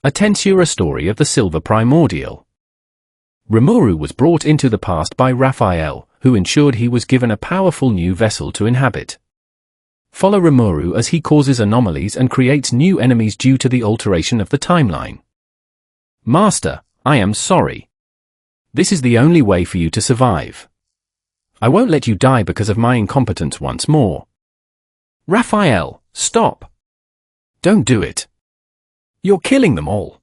A Tensura story of the Silver Primordial. Rimuru was brought into the past by Raphael, who ensured he was given a powerful new vessel to inhabit. Follow Rimuru as he causes anomalies and creates new enemies due to the alteration of the timeline. Master, I am sorry. This is the only way for you to survive. I won't let you die because of my incompetence once more. Raphael, stop. Don't do it. You're killing them all.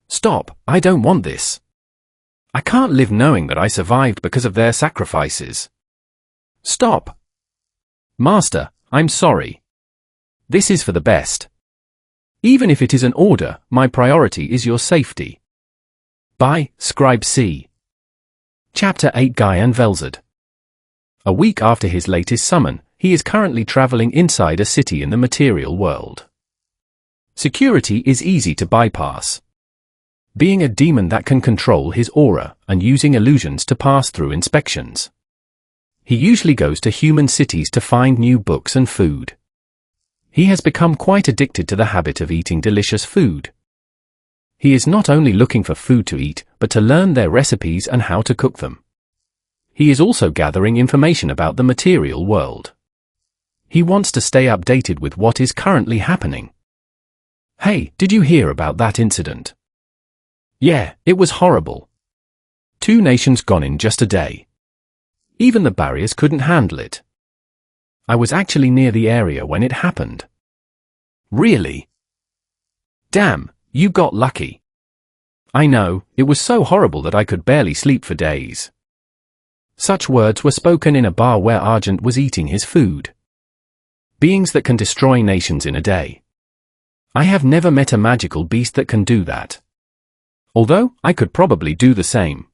Stop, I don't want this. I can't live knowing that I survived because of their sacrifices. Stop. Master, I'm sorry. This is for the best. Even if it is an order, my priority is your safety. By ScribeC. Chapter 8 Guy and Velzard. A week after his latest summon, he is currently traveling inside a city in the material world. Security is easy to bypass. Being a demon that can control his aura and using illusions to pass through inspections. He usually goes to human cities to find new books and food. He has become quite addicted to the habit of eating delicious food. He is not only looking for food to eat, but to learn their recipes and how to cook them. He is also gathering information about the material world. He wants to stay updated with what is currently happening. Hey, did you hear about that incident? Yeah, it was horrible. 2 nations gone in just a day. Even the barriers couldn't handle it. I was actually near the area when it happened. Really? Damn, you got lucky. I know, it was so horrible that I could barely sleep for days. Such words were spoken in a bar where Argent was eating his food. Beings that can destroy nations in a day. I have never met a magical beast that can do that. Although, I could probably do the same.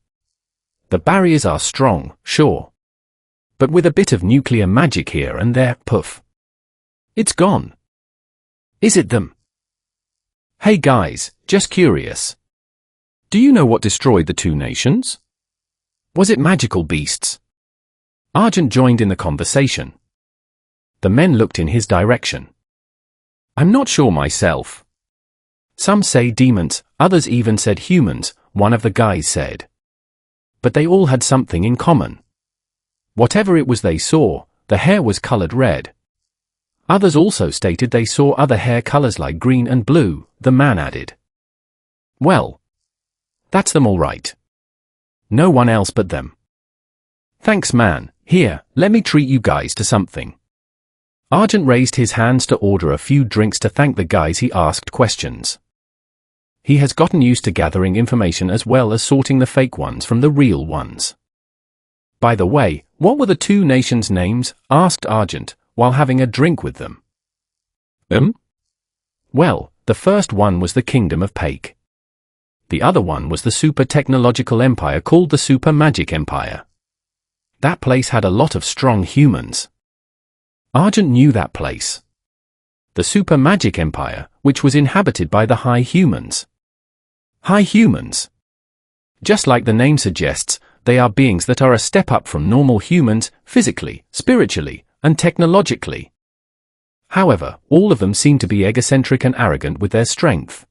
The barriers are strong, sure. But with a bit of nuclear magic here and there, poof. It's gone. Is it them? Hey guys, just curious. Do you know what destroyed the 2 nations? Was it magical beasts? Argent joined in the conversation. The men looked in his direction. I'm not sure myself. Some say demons, others even said humans, one of the guys said. But they all had something in common. Whatever it was they saw, the hair was colored red. Others also stated they saw other hair colors like green and blue, the man added. Well, that's them all right. No one else but them. Thanks man, here, let me treat you guys to something. Argent raised his hands to order a few drinks to thank the guys he asked questions. He has gotten used to gathering information as well as sorting the fake ones from the real ones. By the way, what were the 2 nations' names? Asked Argent, while having a drink with them. Well, the first one was the Kingdom of Paik. The other one was the super technological empire called the Super Magic Empire. That place had a lot of strong humans. Argent knew that place. The Super Magic Empire, which was inhabited by the High Humans. High Humans. Just like the name suggests, they are beings that are a step up from normal humans, physically, spiritually, and technologically. However, all of them seem to be egocentric and arrogant with their strength.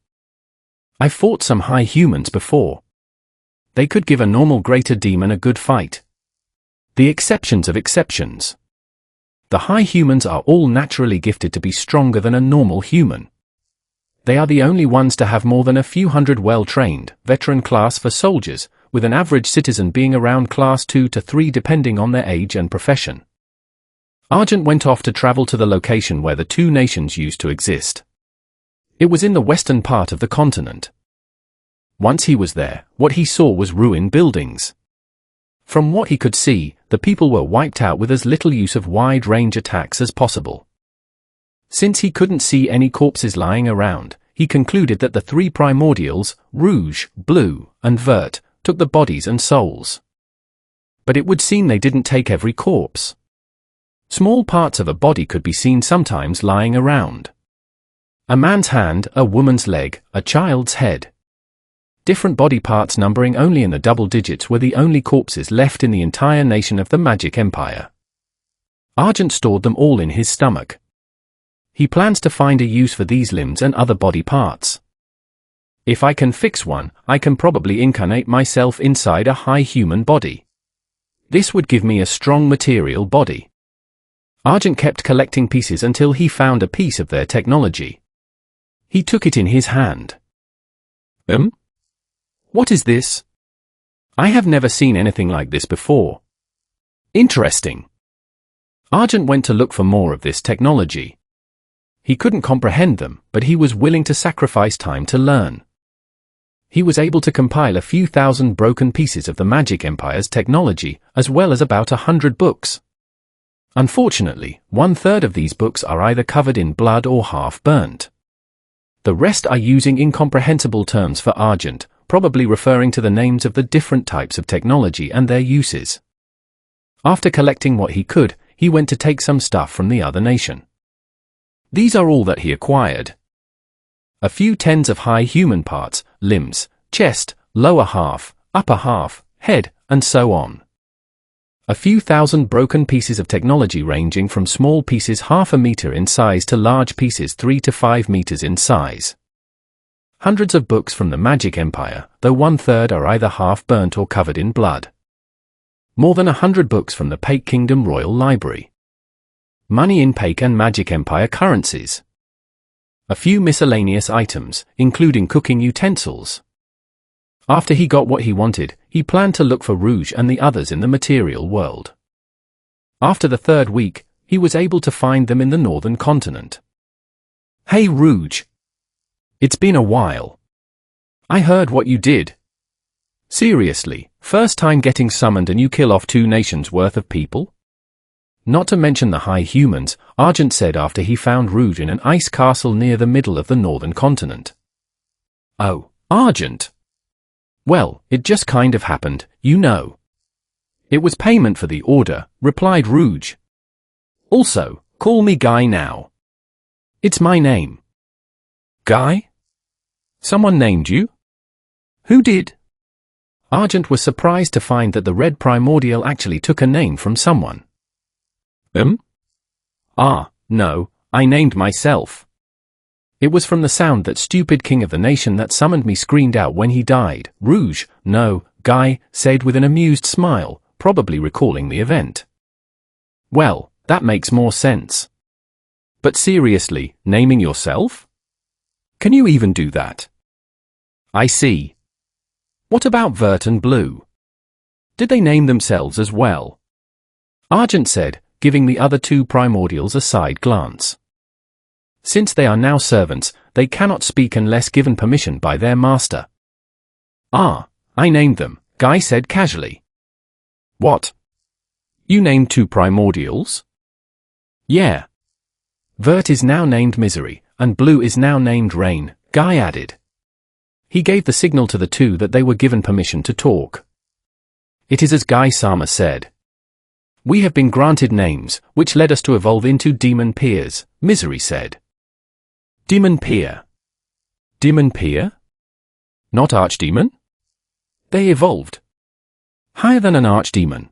I fought some High Humans before. They could give a normal greater demon a good fight. The exceptions of exceptions. The High Humans are all naturally gifted to be stronger than a normal human. They are the only ones to have more than a few hundred well-trained, veteran class for soldiers, with an average citizen being around class 2 to 3 depending on their age and profession. Argent went off to travel to the location where the 2 nations used to exist. It was in the western part of the continent. Once he was there, what he saw was ruined buildings. From what he could see, the people were wiped out with as little use of wide-range attacks as possible. Since he couldn't see any corpses lying around, he concluded that the 3 primordials, Rouge, Blue, and Vert, took the bodies and souls. But it would seem they didn't take every corpse. Small parts of a body could be seen sometimes lying around. A man's hand, a woman's leg, a child's head. Different body parts numbering only in the double digits were the only corpses left in the entire nation of the Magic Empire. Argent stored them all in his stomach. He plans to find a use for these limbs and other body parts. If I can fix one, I can probably incarnate myself inside a high human body. This would give me a strong material body. Argent kept collecting pieces until he found a piece of their technology. He took it in his hand. What is this? I have never seen anything like this before. Interesting. Argent went to look for more of this technology. He couldn't comprehend them, but he was willing to sacrifice time to learn. He was able to compile a few thousand broken pieces of the Magic Empire's technology, as well as about 100 books. Unfortunately, 1/3 of these books are either covered in blood or half burnt. The rest are using incomprehensible terms for Argent, probably referring to the names of the different types of technology and their uses. After collecting what he could, he went to take some stuff from the other nation. These are all that he acquired. A few tens of high human parts, limbs, chest, lower half, upper half, head, and so on. A few thousand broken pieces of technology ranging from small pieces 1/2 meter in size to large pieces 3 to 5 meters in size. Hundreds of books from the Magic Empire, though 1/3 are either half burnt or covered in blood. More than 100 books from the Paik Kingdom Royal Library. Money in Paik and Magic Empire currencies. A few miscellaneous items, including cooking utensils. After he got what he wanted, he planned to look for Rouge and the others in the material world. After the 3rd week, he was able to find them in the northern continent. Hey Rouge! It's been a while. I heard what you did. Seriously, first time getting summoned and you kill off 2 nations worth of people? Not to mention the high humans, Argent said after he found Rouge in an ice castle near the middle of the northern continent. Oh, Argent! Well, it just kind of happened, you know. It was payment for the order, replied Rouge. Also, call me Guy now. It's my name. Guy? Someone named you? Who did? Argent was surprised to find that the Red Primordial actually took a name from someone. No, I named myself. It was from the sound that stupid king of the nation that summoned me screamed out when he died. Rouge, no, Guy, said with an amused smile, probably recalling the event. Well, that makes more sense. But seriously, naming yourself? Can you even do that? I see. What about Vert and Blue? Did they name themselves as well? Argent said, giving the other 2 primordials a side glance. Since they are now servants, they cannot speak unless given permission by their master. I named them, Guy said casually. What? You named 2 primordials? Yeah. Vert is now named Misery, and Blue is now named Rain, Guy added. He gave the signal to the 2 that they were given permission to talk. It is as Guy-sama said. We have been granted names, which led us to evolve into demon peers, Misery said. Demon peer? Demon peer? Not archdemon? They evolved. Higher than an archdemon.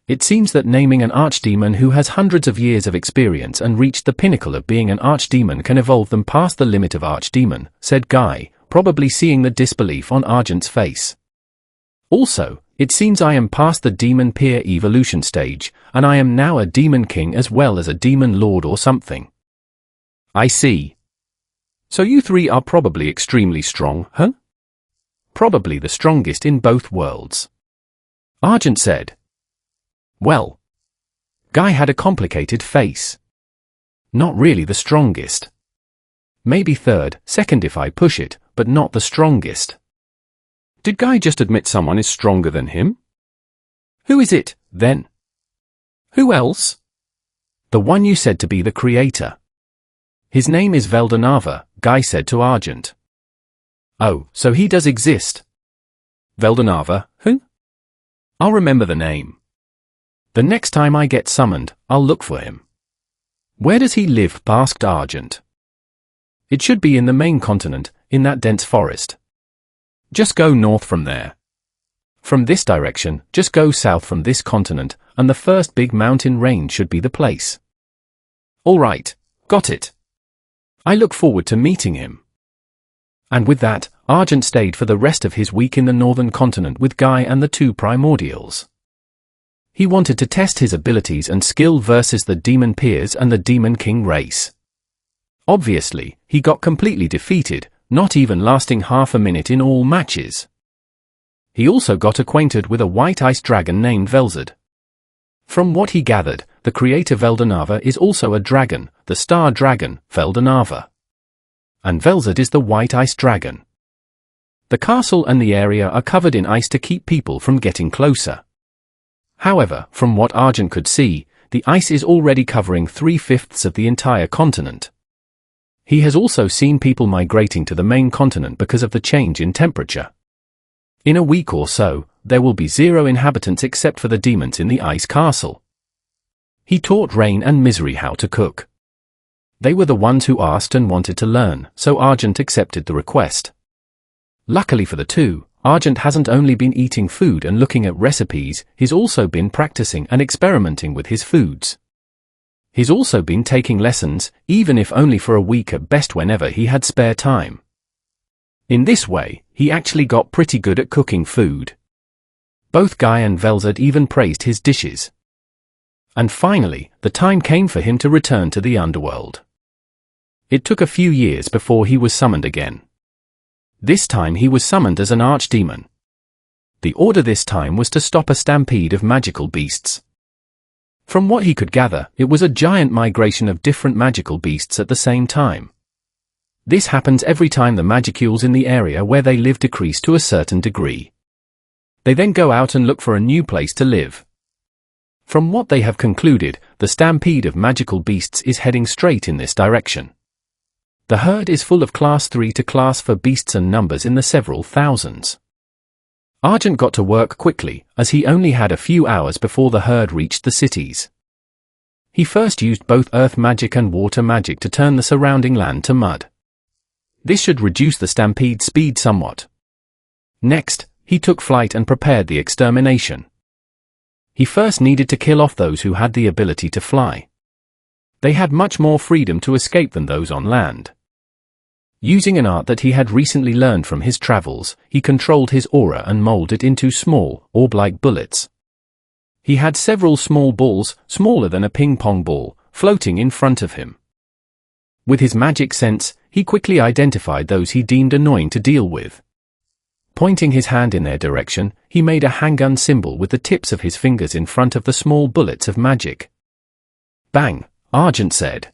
It seems that naming an archdemon who has hundreds of years of experience and reached the pinnacle of being an archdemon can evolve them past the limit of archdemon, said Guy, probably seeing the disbelief on Argent's face. Also, it seems I am past the demon peer evolution stage, and I am now a demon king as well as a demon lord or something. I see. So you 3 are probably extremely strong, huh? Probably the strongest in both worlds. Argent said. Well. Guy had a complicated face. Not really the strongest. Maybe 3rd, 2nd if I push it, but not the strongest. Did Guy just admit someone is stronger than him? Who is it, then? Who else? The one you said to be the creator. His name is Veldanava, Guy said to Argent. Oh, so he does exist. Veldanava, who? I'll remember the name. The next time I get summoned, I'll look for him. Where does he live? Asked Argent. It should be in the main continent, in that dense forest. Just go north from there. From this direction, just go south from this continent, and the first big mountain range should be the place. All right, got it. I look forward to meeting him. And with that, Argent stayed for the rest of his week in the northern continent with Guy and the two Primordials. He wanted to test his abilities and skill versus the Demon Peers and the Demon King race. Obviously, he got completely defeated, not even lasting half a minute in all matches. He also got acquainted with a white ice dragon named Velzard. From what he gathered, the creator Veldanava is also a dragon, the star dragon, Veldanava. And Velzard is the white ice dragon. The castle and the area are covered in ice to keep people from getting closer. However, from what Argent could see, the ice is already covering 3/5 of the entire continent. He has also seen people migrating to the main continent because of the change in temperature. In a week or so, there will be 0 inhabitants except for the demons in the ice castle. He taught Rain and Misery how to cook. They were the ones who asked and wanted to learn, so Argent accepted the request. Luckily for the two, Argent hasn't only been eating food and looking at recipes, he's also been practicing and experimenting with his foods. He's also been taking lessons, even if only for a week at best whenever he had spare time. In this way, he actually got pretty good at cooking food. Both Guy and Velzard even praised his dishes. And finally, the time came for him to return to the underworld. It took a few years before he was summoned again. This time he was summoned as an archdemon. The order this time was to stop a stampede of magical beasts. From what he could gather, it was a giant migration of different magical beasts at the same time. This happens every time the magicules in the area where they live decrease to a certain degree. They then go out and look for a new place to live. From what they have concluded, the stampede of magical beasts is heading straight in this direction. The herd is full of class 3 to class 4 beasts and numbers in the several thousands. Argent got to work quickly, as he only had a few hours before the herd reached the cities. He first used both earth magic and water magic to turn the surrounding land to mud. This should reduce the stampede speed somewhat. Next, he took flight and prepared the extermination. He first needed to kill off those who had the ability to fly. They had much more freedom to escape than those on land. Using an art that he had recently learned from his travels, he controlled his aura and molded it into small, orb-like bullets. He had several small balls, smaller than a ping-pong ball, floating in front of him. With his magic sense, he quickly identified those he deemed annoying to deal with. Pointing his hand in their direction, he made a handgun symbol with the tips of his fingers in front of the small bullets of magic. Bang, Argent said.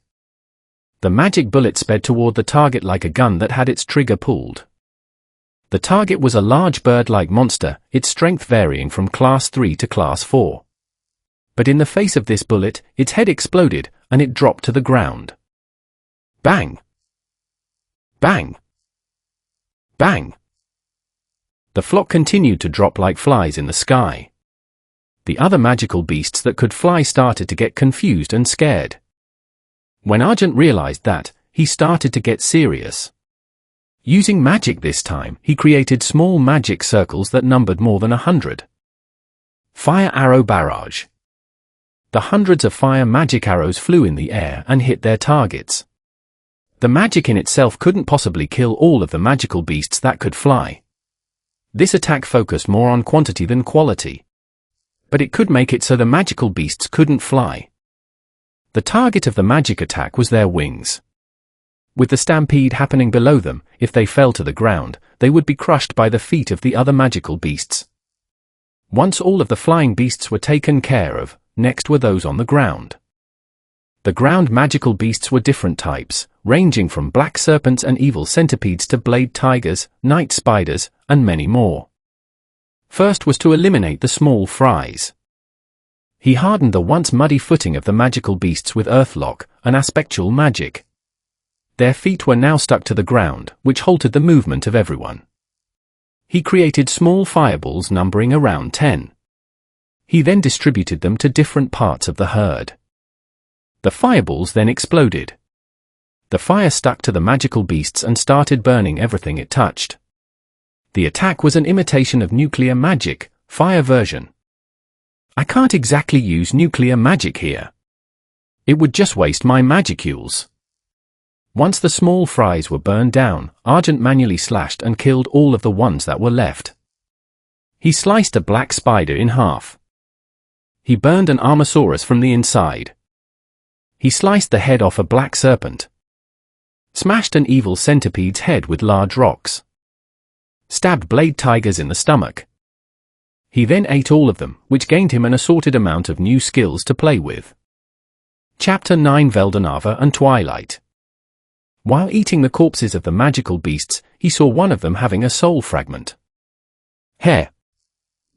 The magic bullet sped toward the target like a gun that had its trigger pulled. The target was a large bird-like monster, its strength varying from class 3 to class 4. But in the face of this bullet, its head exploded, and it dropped to the ground. Bang! Bang! Bang! The flock continued to drop like flies in the sky. The other magical beasts that could fly started to get confused and scared. When Argent realized that, he started to get serious. Using magic this time, he created small magic circles that numbered more than 100. Fire Arrow Barrage. The hundreds of fire magic arrows flew in the air and hit their targets. The magic in itself couldn't possibly kill all of the magical beasts that could fly. This attack focused more on quantity than quality. But it could make it so the magical beasts couldn't fly. The target of the magic attack was their wings. With the stampede happening below them, if they fell to the ground, they would be crushed by the feet of the other magical beasts. Once all of the flying beasts were taken care of, next were those on the ground. The ground magical beasts were different types, ranging from black serpents and evil centipedes to blade tigers, night spiders, and many more. First was to eliminate the small fries. He hardened the once muddy footing of the magical beasts with Earthlock, an aspectual magic. Their feet were now stuck to the ground, which halted the movement of everyone. He created small fireballs numbering around 10. He then distributed them to different parts of the herd. The fireballs then exploded. The fire stuck to the magical beasts and started burning everything it touched. The attack was an imitation of nuclear magic, fire version. I can't exactly use nuclear magic here. It would just waste my magicules. Once the small fries were burned down, Argent manually slashed and killed all of the ones that were left. He sliced a black spider in half. He burned an Armosaurus from the inside. He sliced the head off a black serpent. Smashed an evil centipede's head with large rocks. Stabbed blade tigers in the stomach. He then ate all of them, which gained him an assorted amount of new skills to play with. Chapter 9: Veldanava and Twilight. While eating the corpses of the magical beasts, he saw one of them having a soul fragment. Hair.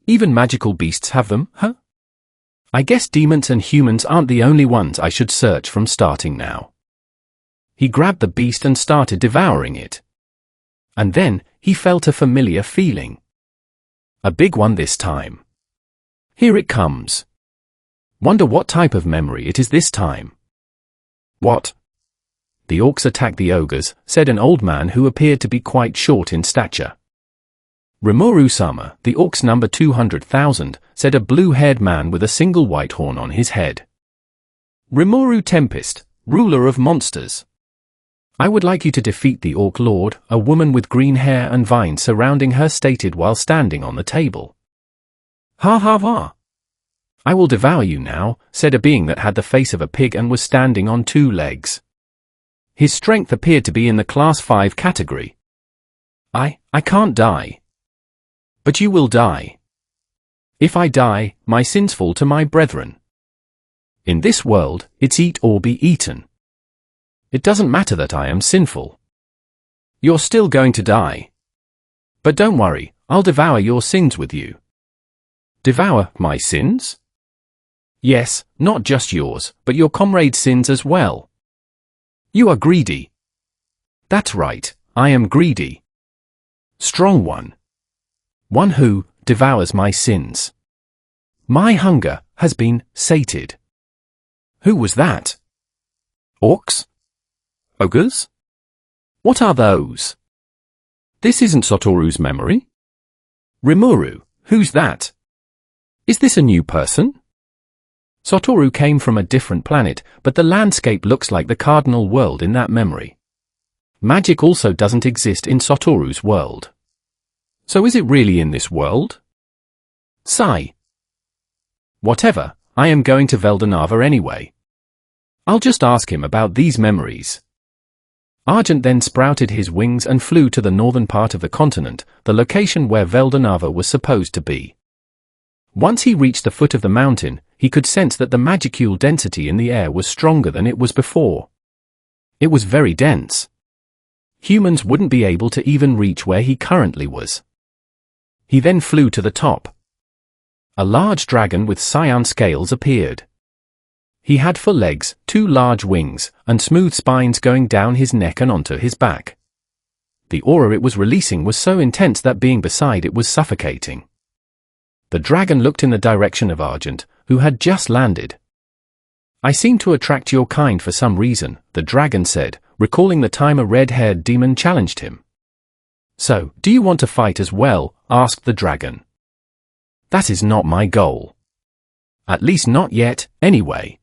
Even magical beasts have them, huh? I guess demons and humans aren't the only ones I should search from starting now. He grabbed the beast and started devouring it. And then, he felt a familiar feeling. A big one this time. Here it comes. Wonder what type of memory it is this time. What? The orcs attacked the ogres, said an old man who appeared to be quite short in stature. Rimuru-sama, the orcs number 200,000, said a blue-haired man with a single white horn on his head. Rimuru Tempest, ruler of monsters. I would like you to defeat the orc lord, a woman with green hair and vines surrounding her stated while standing on the table. Ha ha ha. I will devour you now, said a being that had the face of a pig and was standing on 2 legs. His strength appeared to be in the class 5 category. I can't die. But you will die. If I die, my sins fall to my brethren. In this world, it's eat or be eaten. It doesn't matter that I am sinful. You're still going to die. But don't worry, I'll devour your sins with you. Devour my sins? Yes, not just yours, but your comrade's sins as well. You are greedy. That's right, I am greedy. Strong one. One who devours my sins. My hunger has been sated. Who was that? Orcs? Ogres? What are those? This isn't Satoru's memory. Rimuru, who's that? Is this a new person? Satoru came from a different planet, but the landscape looks like the cardinal world in that memory. Magic also doesn't exist in Satoru's world. So is it really in this world? Sigh. Whatever, I am going to Veldanava anyway. I'll just ask him about these memories. Argent then sprouted his wings and flew to the northern part of the continent, the location where Veldanava was supposed to be. Once he reached the foot of the mountain, he could sense that the magicule density in the air was stronger than it was before. It was very dense. Humans wouldn't be able to even reach where he currently was. He then flew to the top. A large dragon with cyan scales appeared. He had 4 legs, 2 large wings, and smooth spines going down his neck and onto his back. The aura it was releasing was so intense that being beside it was suffocating. The dragon looked in the direction of Argent, who had just landed. I seem to attract your kind for some reason, the dragon said, recalling the time a red-haired demon challenged him. So, do you want to fight as well? Asked the dragon. That is not my goal. At least not yet, anyway.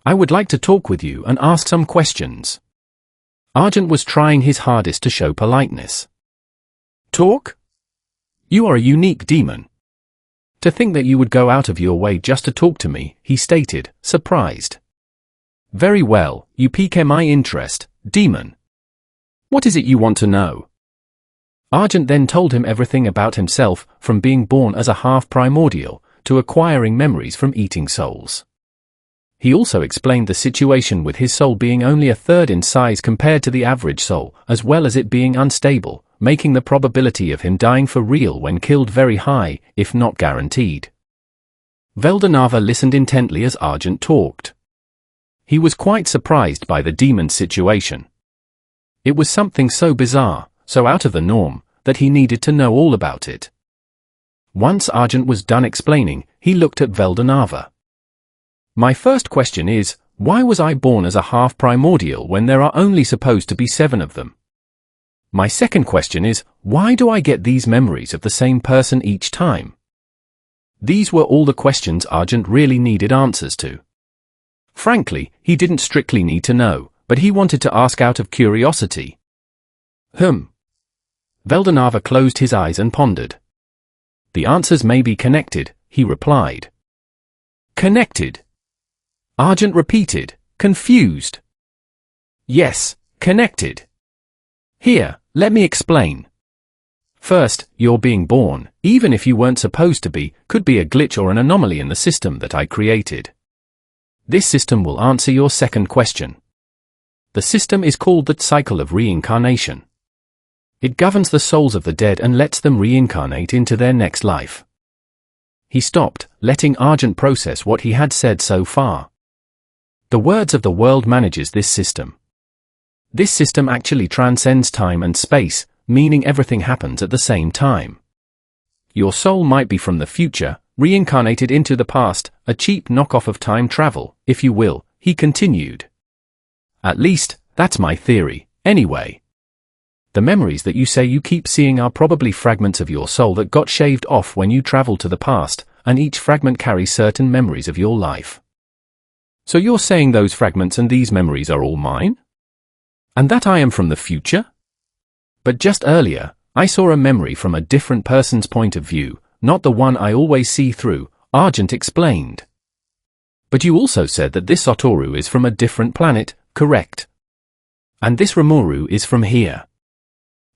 I would like to talk with you and ask some questions. Argent was trying his hardest to show politeness. Talk? You are a unique demon. To think that you would go out of your way just to talk to me, he stated, surprised. Very well, you pique my interest, demon. What is it you want to know? Argent then told him everything about himself, from being born as a half-primordial, to acquiring memories from eating souls. He also explained the situation with his soul being only a third in size compared to the average soul, as well as it being unstable, making the probability of him dying for real when killed very high, if not guaranteed. Veldanava listened intently as Argent talked. He was quite surprised by the demon's situation. It was something so bizarre, so out of the norm, that he needed to know all about it. Once Argent was done explaining, he looked at Veldanava. My first question is, why was I born as a half-primordial when there are only supposed to be 7 of them? My second question is, why do I get these memories of the same person each time? These were all the questions Argent really needed answers to. Frankly, he didn't strictly need to know, but he wanted to ask out of curiosity. Veldanava closed his eyes and pondered. The answers may be connected, he replied. Connected? Argent repeated, confused. Yes, connected. Here, let me explain. First, your being born, even if you weren't supposed to be, could be a glitch or an anomaly in the system that I created. This system will answer your second question. The system is called the cycle of reincarnation. It governs the souls of the dead and lets them reincarnate into their next life. He stopped, letting Argent process what he had said so far. The words of the world manages this system. This system actually transcends time and space, meaning everything happens at the same time. Your soul might be from the future, reincarnated into the past, a cheap knockoff of time travel, if you will, he continued. At least, that's my theory, anyway. The memories that you say you keep seeing are probably fragments of your soul that got shaved off when you traveled to the past, and each fragment carries certain memories of your life. So you're saying those fragments and these memories are all mine? And that I am from the future? But just earlier, I saw a memory from a different person's point of view, not the one I always see through, Argent explained. But you also said that this Satoru is from a different planet, correct? And this Rimuru is from here.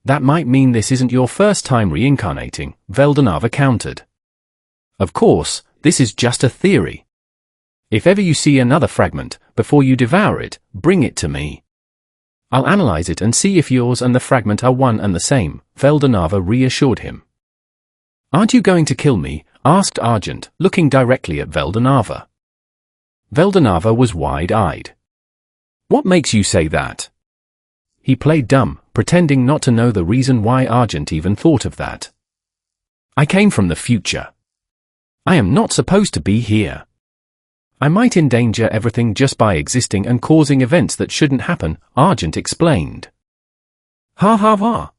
That might mean this isn't your first time reincarnating, Veldanava countered. Of course, this is just a theory. If ever you see another fragment, before you devour it, bring it to me. I'll analyze it and see if yours and the fragment are one and the same, Veldanava reassured him. Aren't you going to kill me? Asked Argent, looking directly at Veldanava. Veldanava was wide-eyed. What makes you say that? He played dumb, pretending not to know the reason why Argent even thought of that. I came from the future. I am not supposed to be here. I might endanger everything just by existing and causing events that shouldn't happen, Argent explained. Ha ha ha.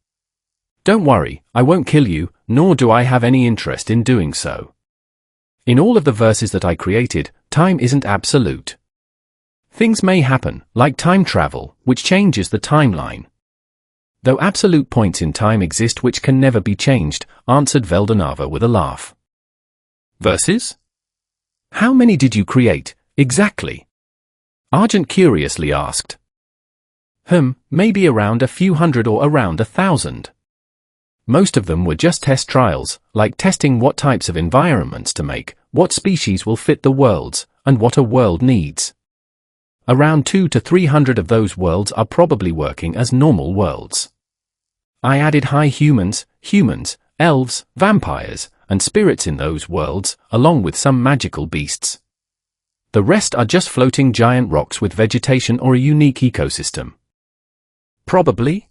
Don't worry, I won't kill you, nor do I have any interest in doing so. In all of the verses that I created, time isn't absolute. Things may happen, like time travel, which changes the timeline. Though absolute points in time exist which can never be changed, answered Veldanava with a laugh. Verses? How many did you create, exactly? Argent curiously asked. Maybe around a few hundred or around 1,000. Most of them were just test trials, like testing what types of environments to make, what species will fit the worlds, and what a world needs. Around 200 to 300 of those worlds are probably working as normal worlds. I added high humans, elves, vampires, and spirits in those worlds, along with some magical beasts. The rest are just floating giant rocks with vegetation or a unique ecosystem. Probably?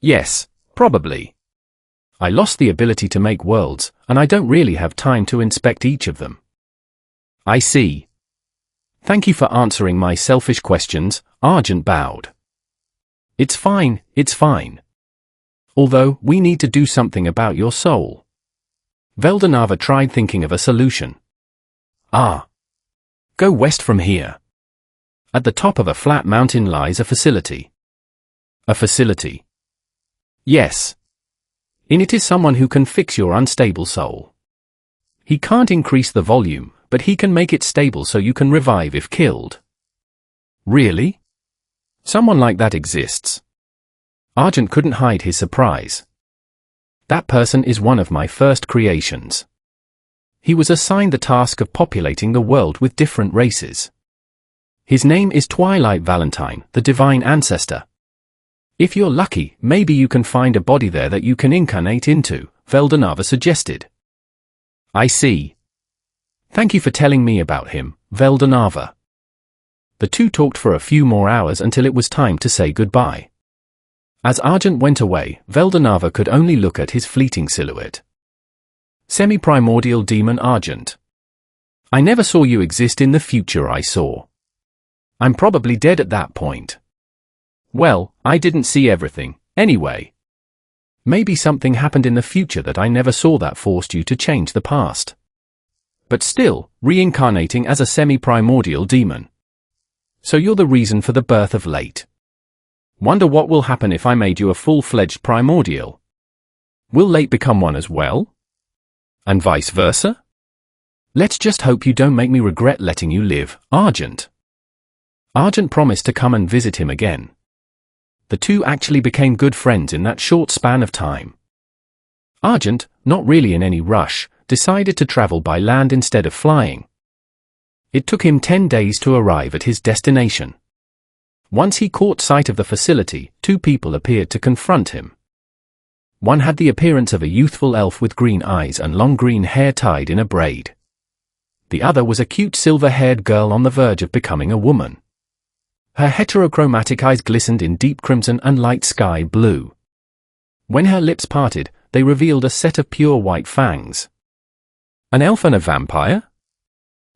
Yes, probably. I lost the ability to make worlds, and I don't really have time to inspect each of them. I see. Thank you for answering my selfish questions, Argent bowed. It's fine, it's fine. Although, we need to do something about your soul. Veldanava tried thinking of a solution. Go west from here. At the top of a flat mountain lies a facility. A facility? Yes. In it is someone who can fix your unstable soul. He can't increase the volume, but he can make it stable so you can revive if killed. Really? Someone like that exists. Argent couldn't hide his surprise. That person is one of my first creations. He was assigned the task of populating the world with different races. His name is Twilight Valentine, the divine ancestor. If you're lucky, maybe you can find a body there that you can incarnate into, Veldanava suggested. I see. Thank you for telling me about him, Veldanava. The two talked for a few more hours until it was time to say goodbye. As Argent went away, Veldanava could only look at his fleeting silhouette. Semi-primordial demon Argent. I never saw you exist in the future I saw. I'm probably dead at that point. Well, I didn't see everything, anyway. Maybe something happened in the future that I never saw that forced you to change the past. But still, reincarnating as a semi-primordial demon. So you're the reason for the birth of late. Wonder what will happen if I made you a full-fledged primordial. Will late become one as well? And vice versa? Let's just hope you don't make me regret letting you live, Argent. Argent promised to come and visit him again. The two actually became good friends in that short span of time. Argent, not really in any rush, decided to travel by land instead of flying. It took him 10 days to arrive at his destination. Once he caught sight of the facility, two people appeared to confront him. One had the appearance of a youthful elf with green eyes and long green hair tied in a braid. The other was a cute silver-haired girl on the verge of becoming a woman. Her heterochromatic eyes glistened in deep crimson and light sky blue. When her lips parted, they revealed a set of pure white fangs. An elf and a vampire?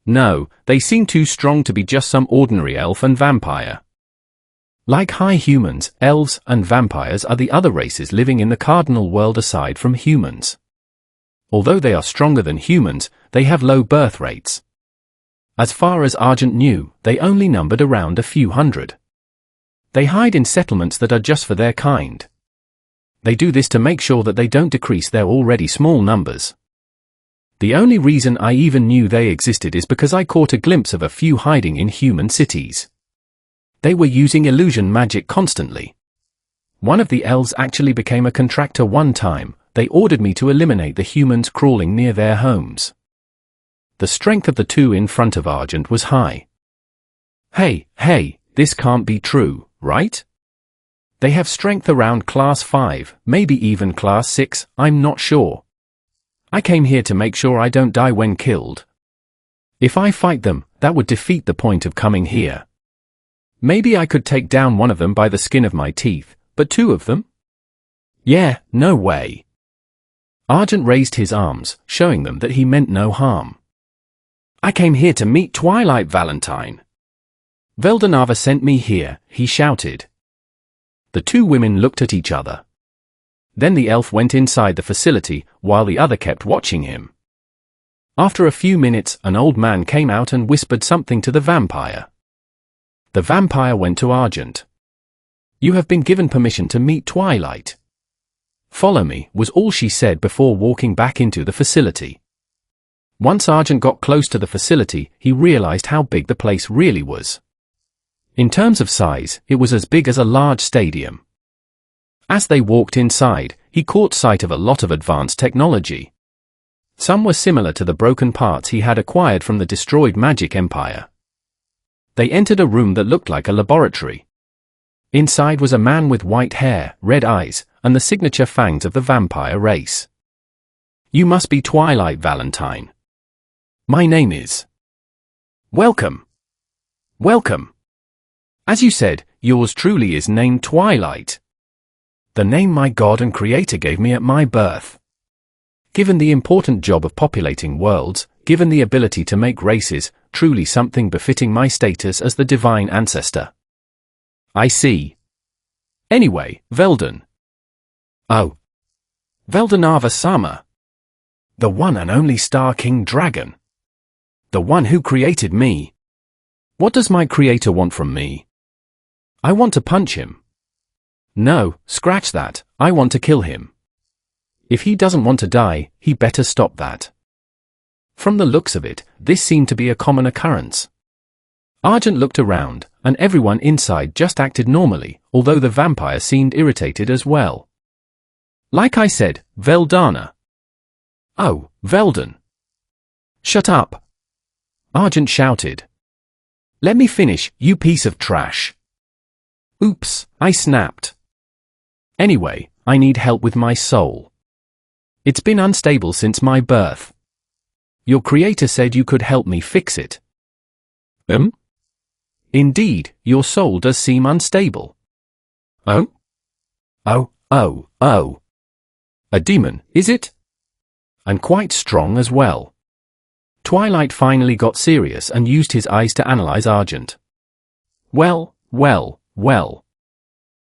No, they seemed too strong to be just some ordinary elf and vampire. Like high humans, elves and vampires are the other races living in the cardinal world aside from humans. Although they are stronger than humans, they have low birth rates. As far as Argent knew, they only numbered around a few hundred. They hide in settlements that are just for their kind. They do this to make sure that they don't decrease their already small numbers. The only reason I even knew they existed is because I caught a glimpse of a few hiding in human cities. They were using illusion magic constantly. One of the elves actually became a contractor one time. They ordered me to eliminate the humans crawling near their homes. The strength of the two in front of Argent was high. Hey, this can't be true, right? They have strength around class 5, maybe even class 6, I'm not sure. I came here to make sure I don't die when killed. If I fight them, that would defeat the point of coming here. Maybe I could take down one of them by the skin of my teeth, but two of them? Yeah, no way. Argent raised his arms, showing them that he meant no harm. I came here to meet Twilight Valentine. Veldanava sent me here, he shouted. The two women looked at each other. Then the elf went inside the facility, while the other kept watching him. After a few minutes, an old man came out and whispered something to the vampire. The vampire went to Argent. You have been given permission to meet Twilight. Follow me, was all she said before walking back into the facility. Once Argent got close to the facility, he realized how big the place really was. In terms of size, it was as big as a large stadium. As they walked inside, he caught sight of a lot of advanced technology. Some were similar to the broken parts he had acquired from the destroyed magic empire. They entered a room that looked like a laboratory. Inside was a man with white hair, red eyes, and the signature fangs of the vampire race. You must be Twilight Valentine. My name is. Welcome. Welcome. As you said, yours truly is named Twilight. The name my God and Creator gave me at my birth. Given the important job of populating worlds, given the ability to make races, truly something befitting my status as the divine ancestor. I see. Anyway, Veldan. Oh. Veldanava-sama. The one and only Star King Dragon. The one who created me. What does my creator want from me? I want to punch him. No, scratch that, I want to kill him. If he doesn't want to die, he better stop that. From the looks of it, this seemed to be a common occurrence. Argent looked around, and everyone inside just acted normally, although the vampire seemed irritated as well. Like I said, Veldana. Oh, Veldan. Shut up. Argent shouted. Let me finish, you piece of trash. Oops, I snapped. Anyway, I need help with my soul. It's been unstable since my birth. Your creator said you could help me fix it. Indeed, your soul does seem unstable. Oh? Oh. A demon, is it? And quite strong as well. Twilight finally got serious and used his eyes to analyze Argent. Well.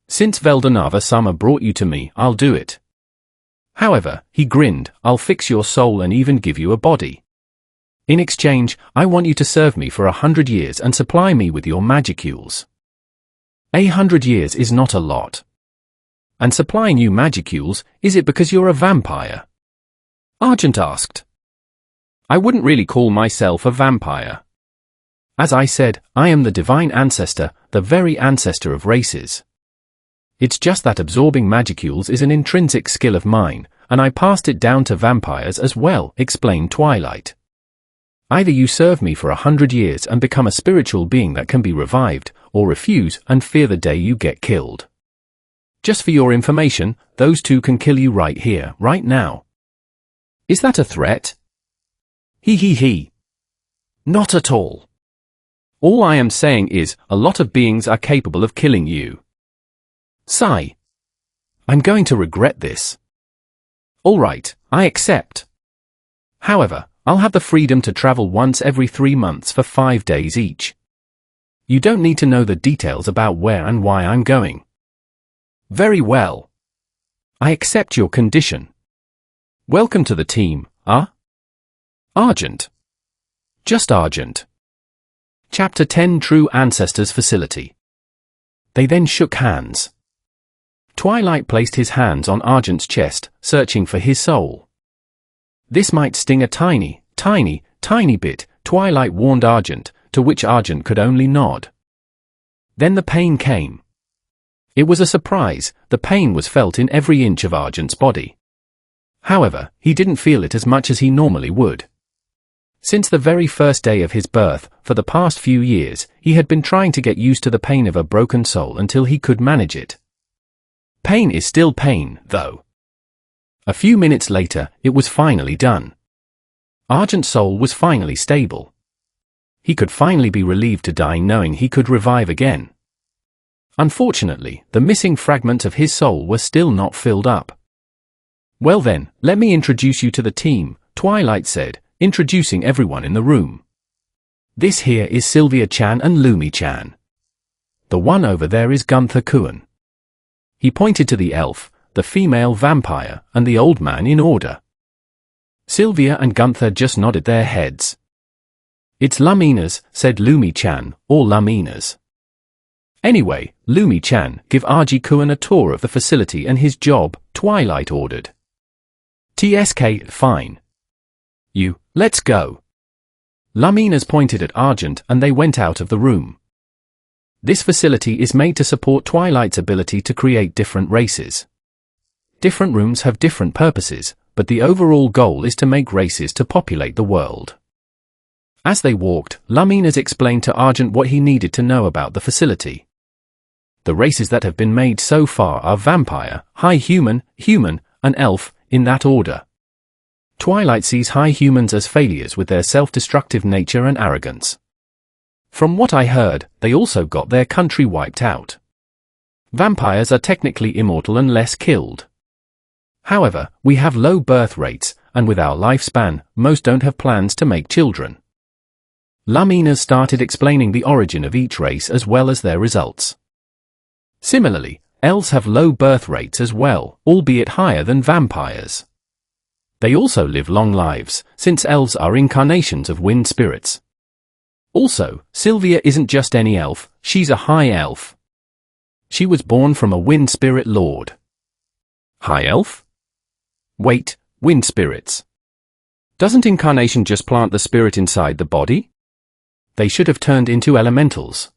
Since Veldanava-sama brought you to me, I'll do it. However, he grinned, I'll fix your soul and even give you a body. In exchange, I want you to serve me for 100 years and supply me with your magicules. 100 years is not a lot. And supplying you magicules, is it because you're a vampire? Argent asked. I wouldn't really call myself a vampire. As I said, I am the divine ancestor, the very ancestor of races. It's just that absorbing magicules is an intrinsic skill of mine, and I passed it down to vampires as well, explained Twilight. Either you serve me for 100 years and become a spiritual being that can be revived, or refuse and fear the day you get killed. Just for your information, those two can kill you right here, right now. Is that a threat? He. Not at all. All I am saying is, a lot of beings are capable of killing you. Sigh. I'm going to regret this. All right, I accept. However, I'll have the freedom to travel once every 3 months for 5 days each. You don't need to know the details about where and why I'm going. Very well. I accept your condition. Welcome to the team, Argent. Just Argent. Chapter 10 True Ancestors Facility. They then shook hands. Twilight placed his hands on Argent's chest, searching for his soul. This might sting a tiny bit, Twilight warned Argent, to which Argent could only nod. Then the pain came. It was a surprise, the pain was felt in every inch of Argent's body. However, he didn't feel it as much as he normally would. Since the very first day of his birth, for the past few years, he had been trying to get used to the pain of a broken soul until he could manage it. Pain is still pain, though. A few minutes later, it was finally done. Argent's soul was finally stable. He could finally be relieved to die knowing he could revive again. Unfortunately, the missing fragments of his soul were still not filled up. Well then, let me introduce you to the team, Twilight said, introducing everyone in the room. This here is Sylvia-chan and Lumi-chan. The one over there is Gunther-kun. He pointed to the elf, the female vampire, and the old man in order. Sylvia and Gunther just nodded their heads. It's Luminas, said Lumi-chan, or Luminas. Anyway, Lumi-chan, give Arji-kun a tour of the facility and his job, Twilight ordered. TSK, fine. Let's go. Luminas pointed at Argent and they went out of the room. This facility is made to support Twilight's ability to create different races. Different rooms have different purposes, but the overall goal is to make races to populate the world. As they walked, Luminas explained to Argent what he needed to know about the facility. The races that have been made so far are vampire, high human, and elf, in that order. Twilight sees high humans as failures with their self-destructive nature and arrogance. From what I heard, they also got their country wiped out. Vampires are technically immortal unless killed. However, we have low birth rates, and with our lifespan, most don't have plans to make children. Luminas started explaining the origin of each race as well as their results. Similarly, elves have low birth rates as well, albeit higher than vampires. They also live long lives, since elves are incarnations of wind spirits. Also, Sylvia isn't just any elf, she's a high elf. She was born from a wind spirit lord. High elf? Wait, wind spirits. Doesn't incarnation just plant the spirit inside the body? They should have turned into elementals.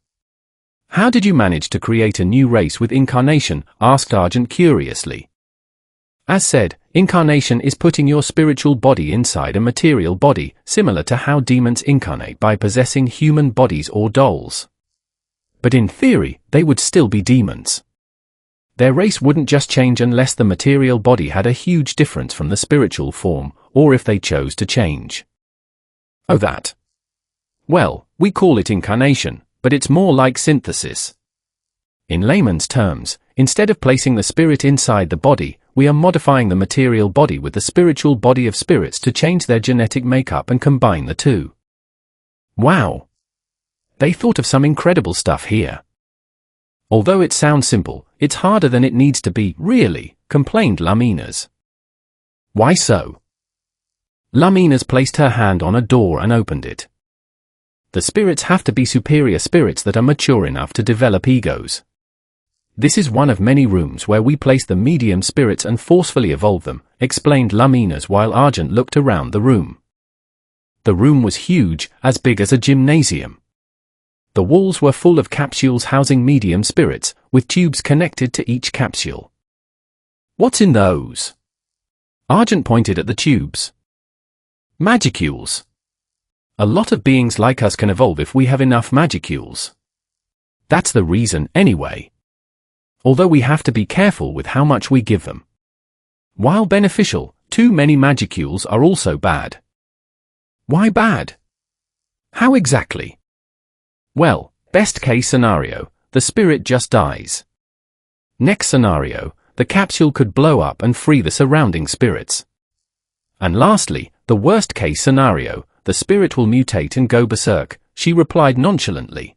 How did you manage to create a new race with incarnation? Asked Argent curiously. As said, incarnation is putting your spiritual body inside a material body, similar to how demons incarnate by possessing human bodies or dolls. But in theory, they would still be demons. Their race wouldn't just change unless the material body had a huge difference from the spiritual form, or if they chose to change. Oh, that. Well, we call it incarnation, but it's more like synthesis. In layman's terms, instead of placing the spirit inside the body, we are modifying the material body with the spiritual body of spirits to change their genetic makeup and combine the two. Wow! They thought of some incredible stuff here. Although it sounds simple, it's harder than it needs to be, really, complained Luminas. Why so? Laminas placed her hand on a door and opened it. The spirits have to be superior spirits that are mature enough to develop egos. This is one of many rooms where we place the medium spirits and forcefully evolve them, explained Laminas while Argent looked around the room. The room was huge, as big as a gymnasium. The walls were full of capsules housing medium spirits, with tubes connected to each capsule. What's in those? Argent pointed at the tubes. Magicules. A lot of beings like us can evolve if we have enough magicules. That's the reason, anyway. Although we have to be careful with how much we give them. While beneficial, too many magicules are also bad. Why bad? How exactly? Well, best case scenario, the spirit just dies. Next scenario, the capsule could blow up and free the surrounding spirits. And lastly, the worst case scenario, the spirit will mutate and go berserk, she replied nonchalantly.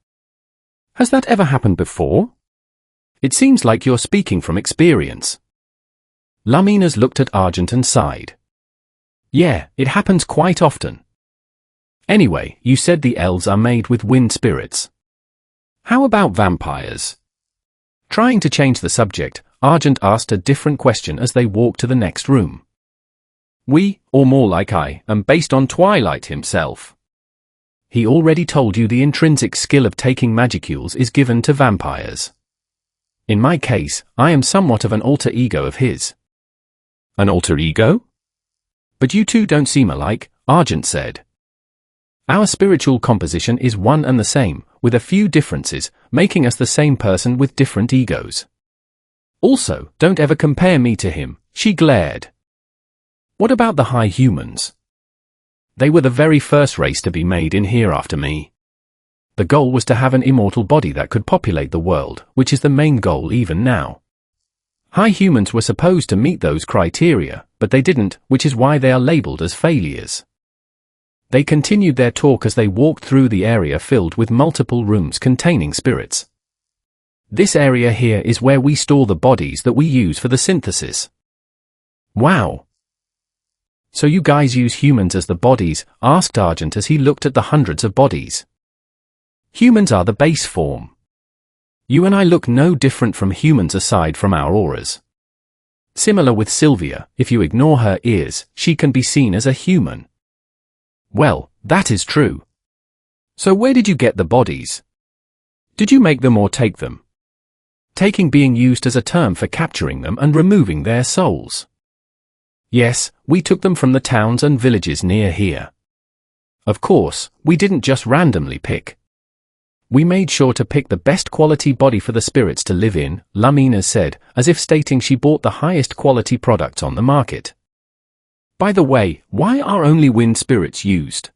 Has that ever happened before? It seems like you're speaking from experience. Laminas looked at Argent and sighed. Yeah, it happens quite often. Anyway, you said the elves are made with wind spirits. How about vampires? Trying to change the subject, Argent asked a different question as they walked to the next room. We, or more like I, am based on Twilight himself. He already told you the intrinsic skill of taking magicules is given to vampires. In my case, I am somewhat of an alter ego of his. An alter ego? But you two don't seem alike, Argent said. Our spiritual composition is one and the same, with a few differences, making us the same person with different egos. Also, don't ever compare me to him, she glared. What about the high humans? They were the very first race to be made in here after me. The goal was to have an immortal body that could populate the world, which is the main goal even now. High humans were supposed to meet those criteria, but they didn't, which is why they are labeled as failures. They continued their talk as they walked through the area filled with multiple rooms containing spirits. This area here is where we store the bodies that we use for the synthesis. Wow! So you guys use humans as the bodies? Asked Argent as he looked at the hundreds of bodies. Humans are the base form. You and I look no different from humans aside from our auras. Similar with Sylvia, if you ignore her ears, she can be seen as a human. Well, that is true. So where did you get the bodies? Did you make them or take them? Taking being used as a term for capturing them and removing their souls. Yes, we took them from the towns and villages near here. Of course, we didn't just randomly pick. We made sure to pick the best quality body for the spirits to live in, Laminas said, as if stating she bought the highest quality products on the market. By the way, why are only wind spirits used?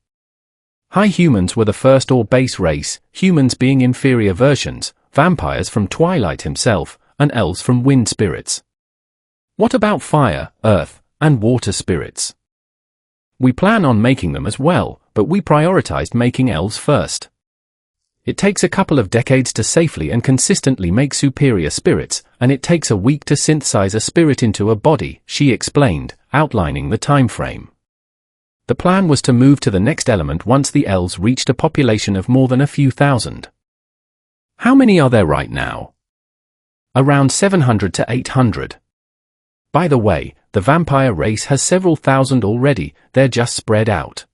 High humans were the first or base race, humans being inferior versions, vampires from Twilight himself, and elves from wind spirits. What about fire, earth, and water spirits? We plan on making them as well, but we prioritized making elves first. It takes a couple of decades to safely and consistently make superior spirits, and it takes a week to synthesize a spirit into a body, she explained, outlining the time frame. The plan was to move to the next element once the elves reached a population of more than a few thousand. How many are there right now? Around 700 to 800. By the way, the vampire race has several thousand already, they're just spread out.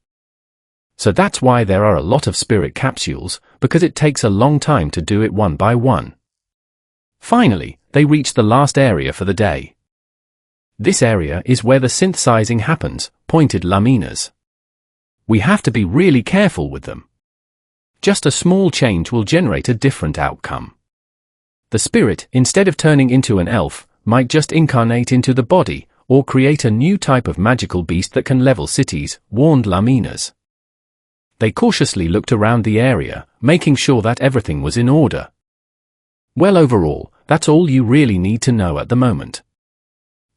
So that's why there are a lot of spirit capsules, because it takes a long time to do it one by one. Finally, they reached the last area for the day. This area is where the synthesizing happens, pointed Laminas. We have to be really careful with them. Just a small change will generate a different outcome. The spirit, instead of turning into an elf, might just incarnate into the body, or create a new type of magical beast that can level cities, warned Laminas. They cautiously looked around the area, making sure that everything was in order. Well, overall, that's all you really need to know at the moment.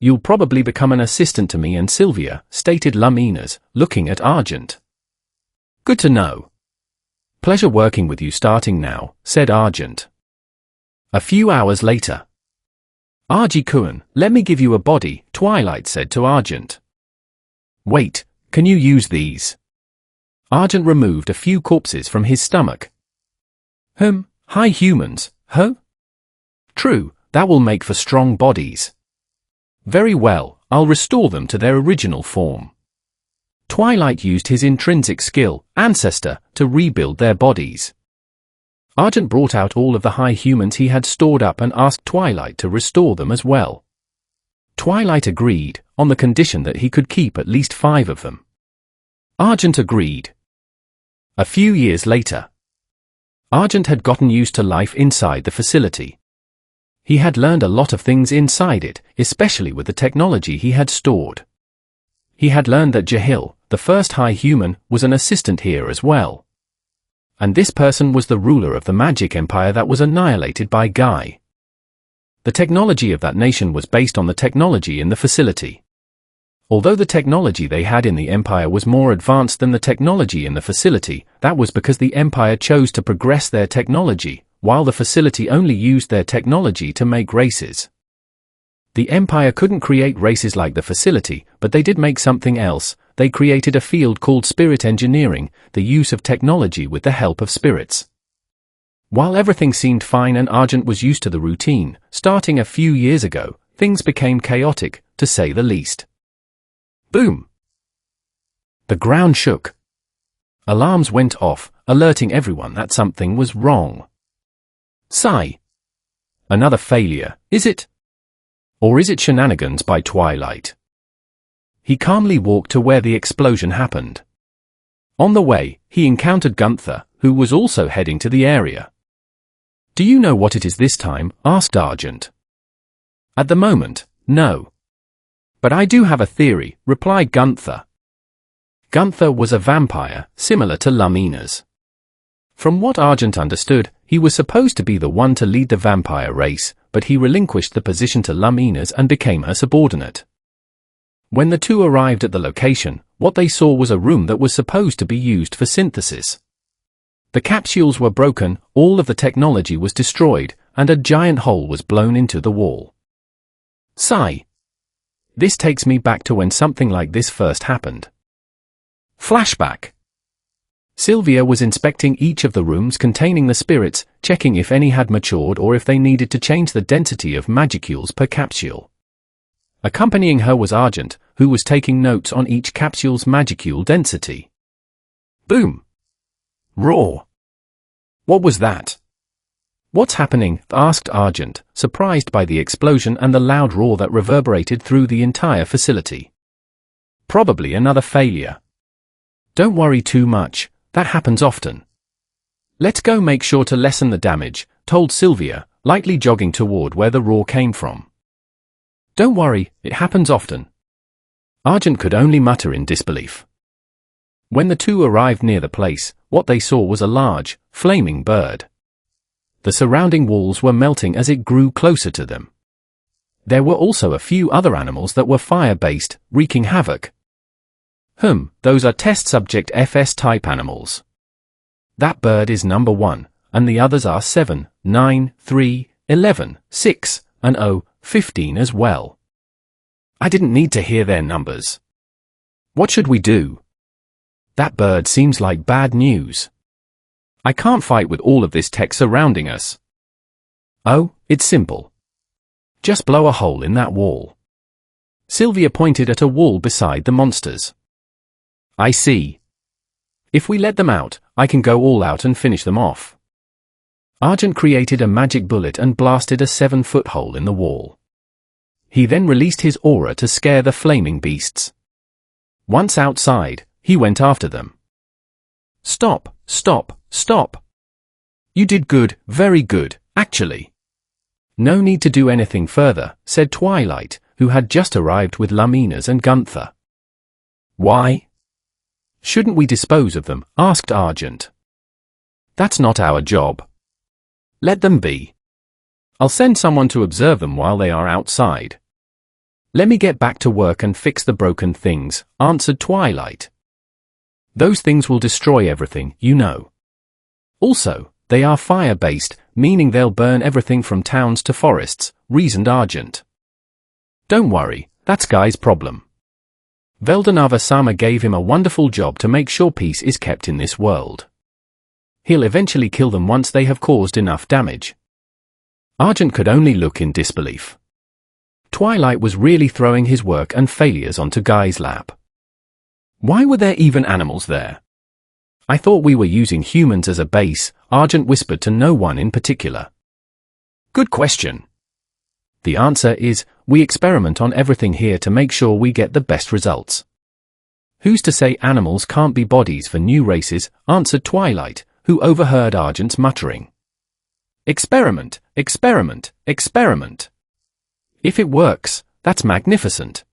You'll probably become an assistant to me and Sylvia, stated Laminas, looking at Argent. Good to know. Pleasure working with you starting now, said Argent. A few hours later. Arji-kun, let me give you a body, Twilight said to Argent. Wait, Can you use these? Argent removed a few corpses from his stomach. Hi humans, huh? True, that will make for strong bodies. Very well, I'll restore them to their original form. Twilight used his intrinsic skill, Ancestor, to rebuild their bodies. Argent brought out all of the high humans he had stored up and asked Twilight to restore them as well. Twilight agreed, on the condition that he could keep at least 5 of them. Argent agreed. A few years later, Argent had gotten used to life inside the facility. He had learned a lot of things inside it, especially with the technology he had stored. He had learned that Jahil, the first high human, was an assistant here as well. And this person was the ruler of the magic empire that was annihilated by Guy. The technology of that nation was based on the technology in the facility. Although the technology they had in the empire was more advanced than the technology in the facility, that was because the empire chose to progress their technology, while the facility only used their technology to make races. The empire couldn't create races like the facility, but they did make something else. They created a field called spirit engineering, the use of technology with the help of spirits. While everything seemed fine and Argent was used to the routine, starting a few years ago, things became chaotic, to say the least. Boom! The ground shook. Alarms went off, alerting everyone that something was wrong. Sigh. Another failure, is it? Or is it shenanigans by Twilight? He calmly walked to where the explosion happened. On the way, he encountered Gunther, who was also heading to the area. Do you know what it is this time? Asked Argent. At the moment, no. But I do have a theory, replied Gunther. Gunther was a vampire, similar to Lumina's. From what Argent understood, he was supposed to be the one to lead the vampire race, but he relinquished the position to Lumina's and became her subordinate. When the two arrived at the location, what they saw was a room that was supposed to be used for synthesis. The capsules were broken, all of the technology was destroyed, and a giant hole was blown into the wall. Sigh. This takes me back to when something like this first happened. Flashback. Sylvia was inspecting each of the rooms containing the spirits, checking if any had matured or if they needed to change the density of magicules per capsule. Accompanying her was Argent, who was taking notes on each capsule's magicule density. Boom! Roar! What was that? What's happening? Asked Argent, surprised by the explosion and the loud roar that reverberated through the entire facility. Probably another failure. Don't worry too much, that happens often. Let's go make sure to lessen the damage, told Sylvia, lightly jogging toward where the roar came from. Don't worry, it happens often. Argent could only mutter in disbelief. When the two arrived near the place, what they saw was a large, flaming bird. The surrounding walls were melting as it grew closer to them. There were also a few other animals that were fire-based, wreaking havoc. Those are test subject FS-type animals. That bird is number 1, and the others are 7, 9, 3, 11, 6, and 15 as well. I didn't need to hear their numbers. What should we do? That bird seems like bad news. I can't fight with all of this tech surrounding us. Oh, it's simple. Just blow a hole in that wall. Sylvia pointed at a wall beside the monsters. I see. If we let them out, I can go all out and finish them off. Argent created a magic bullet and blasted a 7-foot hole in the wall. He then released his aura to scare the flaming beasts. Once outside, he went after them. Stop, stop, stop. You did good, very good, actually. No need to do anything further, said Twilight, who had just arrived with Lumina's and Gunther. Why? Shouldn't we dispose of them? Asked Argent. That's not our job. Let them be. I'll send someone to observe them while they are outside. Let me get back to work and fix the broken things, answered Twilight. Those things will destroy everything, you know. Also, they are fire-based, meaning they'll burn everything from towns to forests, reasoned Argent. Don't worry, that's Guy's problem. Veldanava-sama gave him a wonderful job to make sure peace is kept in this world. He'll eventually kill them once they have caused enough damage. Argent could only look in disbelief. Twilight was really throwing his work and failures onto Guy's lap. Why were there even animals there? I thought we were using humans as a base, Argent whispered to no one in particular. Good question. The answer is, we experiment on everything here to make sure we get the best results. Who's to say animals can't be bodies for new races, answered Twilight, who overheard Argent's muttering. Experiment, experiment, experiment. If it works, that's magnificent.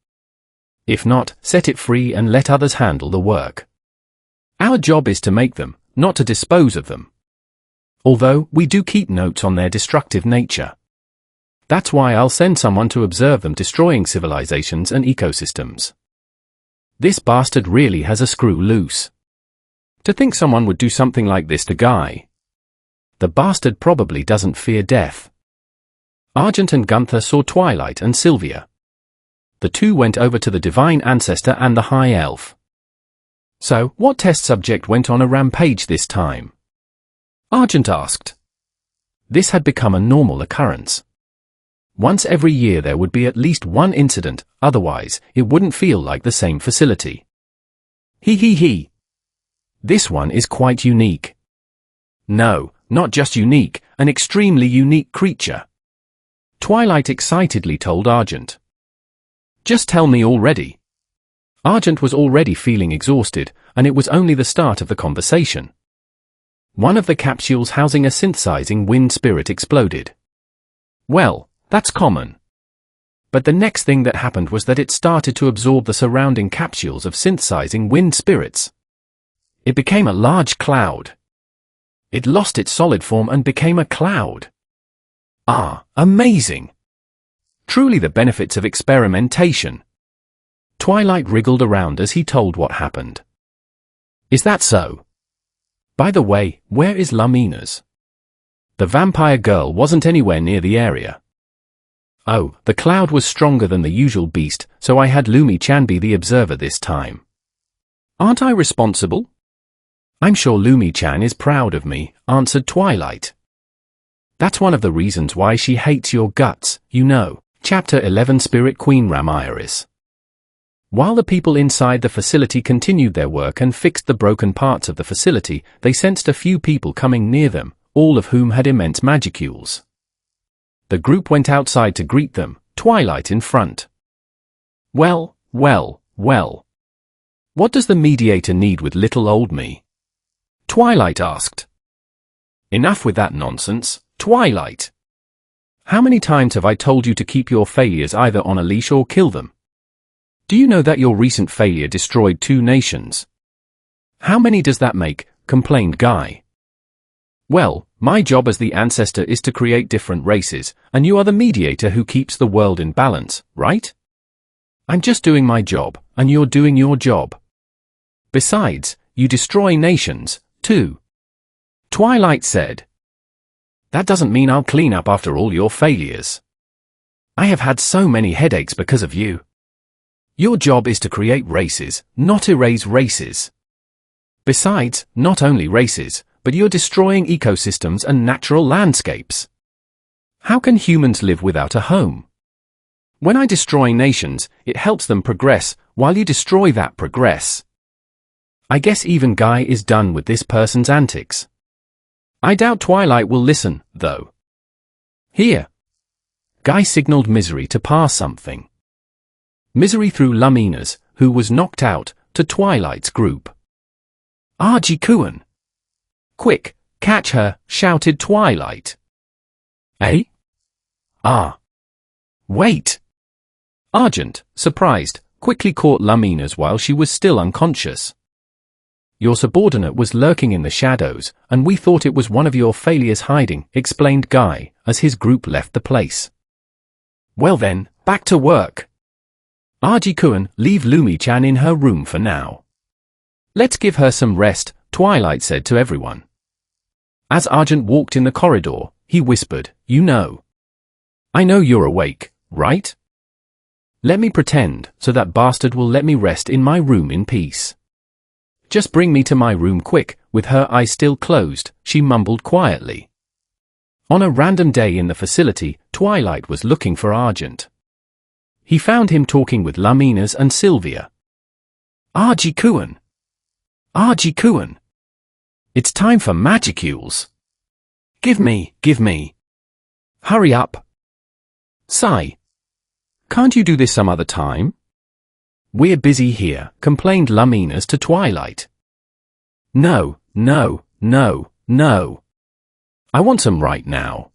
If not, set it free and let others handle the work. Our job is to make them, not to dispose of them. Although, we do keep notes on their destructive nature. That's why I'll send someone to observe them destroying civilizations and ecosystems. This bastard really has a screw loose. To think someone would do something like this to Guy. The bastard probably doesn't fear death. Argent and Gunther saw Twilight and Sylvia. The two went over to the Divine Ancestor and the High Elf. So, what test subject went on a rampage this time? Argent asked. This had become a normal occurrence. Once every year there would be at least one incident, otherwise, it wouldn't feel like the same facility. He. This one is quite unique. No, not just unique, an extremely unique creature. Twilight excitedly told Argent. Just tell me already. Argent was already feeling exhausted, and it was only the start of the conversation. One of the capsules housing a synthesizing wind spirit exploded. Well, that's common. But the next thing that happened was that it started to absorb the surrounding capsules of synthesizing wind spirits. It became a large cloud. It lost its solid form and became a cloud. Ah, amazing! Truly the benefits of experimentation. Twilight wriggled around as he told what happened. Is that so? By the way, where is Lumina's? The vampire girl wasn't anywhere near the area. Oh, the cloud was stronger than the usual beast, so I had Lumi-chan be the observer this time. Aren't I responsible? I'm sure Lumi-chan is proud of me, answered Twilight. That's one of the reasons why she hates your guts, you know. Chapter 11 Spirit Queen Ramiris. While the people inside the facility continued their work and fixed the broken parts of the facility, they sensed a few people coming near them, all of whom had immense magicules. The group went outside to greet them, Twilight in front. Well. What does the mediator need with little old me? Twilight asked. Enough with that nonsense, Twilight. How many times have I told you to keep your failures either on a leash or kill them? Do you know that your recent failure destroyed 2 nations? How many does that make? Complained Guy. Well, my job as the ancestor is to create different races, and you are the mediator who keeps the world in balance, right? I'm just doing my job, and you're doing your job. Besides, you destroy nations, too. Twilight said. That doesn't mean I'll clean up after all your failures. I have had so many headaches because of you. Your job is to create races, not erase races. Besides, not only races, but you're destroying ecosystems and natural landscapes. How can humans live without a home? When I destroy nations, it helps them progress, while you destroy that progress. I guess even Guy is done with this person's antics. I doubt Twilight will listen, though. Here. Guy signaled Misery to pass something. Misery threw Lumina's, who was knocked out, to Twilight's group. Arji-kun! Quick, catch her, shouted Twilight. Eh? Ah. Wait! Argent, surprised, quickly caught Lumina's while she was still unconscious. Your subordinate was lurking in the shadows, and we thought it was one of your failures hiding, explained Guy, as his group left the place. Well then, back to work. Arji-kun, leave Lumi-chan in her room for now. Let's give her some rest, Twilight said to everyone. As Argent walked in the corridor, he whispered, you know. I know you're awake, right? Let me pretend, so that bastard will let me rest in my room in peace. Just bring me to my room quick. With her eyes still closed, she mumbled quietly. On a random day in the facility, Twilight was looking for Argent. He found him talking with Laminas and Sylvia. Argy-Kuan! Argy-Kuan! It's time for magicules! Give me! Hurry up! Sigh. Can't you do this some other time? We're busy here, complained Laminas to Twilight. No. I want some right now.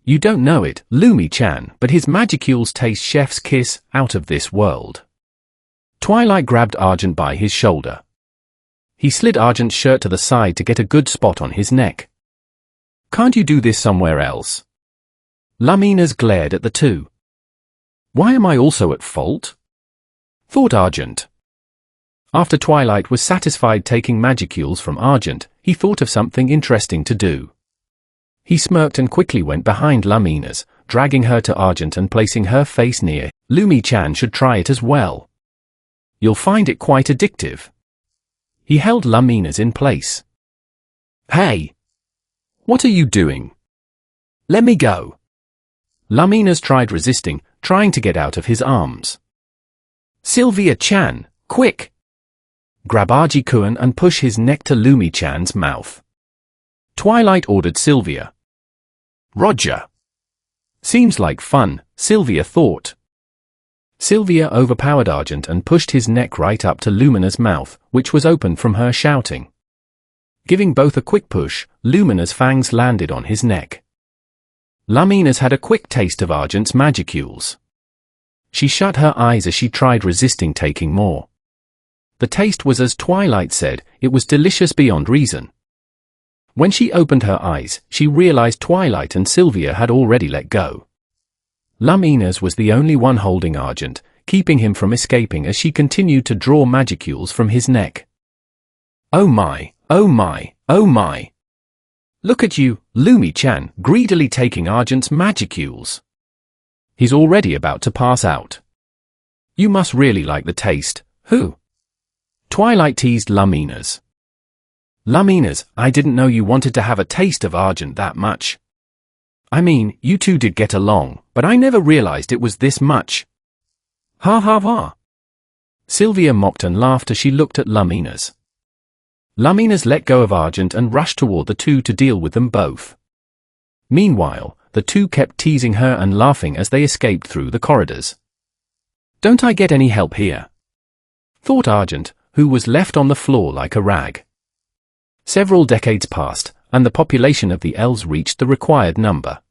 You don't know it, Lumi-chan, but his magicules taste chef's kiss, out of this world. Twilight grabbed Argent by his shoulder. He slid Argent's shirt to the side to get a good spot on his neck. Can't you do this somewhere else? Laminas glared at the two. Why am I also at fault? Thought Argent. After Twilight was satisfied taking magicules from Argent, he thought of something interesting to do. He smirked and quickly went behind Laminas, dragging her to Argent and placing her face near. Lumi-chan should try it as well. You'll find it quite addictive. He held Laminas in place. Hey! What are you doing? Let me go. Laminas tried resisting, trying to get out of his arms. Sylvia-chan, quick! Grab Argy-Kuan and push his neck to Lumi-chan's mouth. Twilight ordered Sylvia. Roger. Seems like fun, Sylvia thought. Sylvia overpowered Argent and pushed his neck right up to Lumina's mouth, which was open from her shouting. Giving both a quick push, Lumina's fangs landed on his neck. Laminas had a quick taste of Argent's magicules. She shut her eyes as she tried resisting taking more. The taste was as Twilight said, it was delicious beyond reason. When she opened her eyes, she realized Twilight and Sylvia had already let go. Laminas was the only one holding Argent, keeping him from escaping as she continued to draw magicules from his neck. Oh my, oh my, oh my. Look at you, Lumi-chan, greedily taking Argent's magicules. He's already about to pass out. You must really like the taste, who? Twilight teased Laminas. Laminas, I didn't know you wanted to have a taste of Argent that much. I mean, you two did get along, but I never realized it was this much. Ha ha ha. Sylvia mocked and laughed as she looked at Laminas. Laminas let go of Argent and rushed toward the two to deal with them both. Meanwhile, the two kept teasing her and laughing as they escaped through the corridors. Don't I get any help here? Thought Argent, who was left on the floor like a rag. Several decades passed, and the population of the elves reached the required number.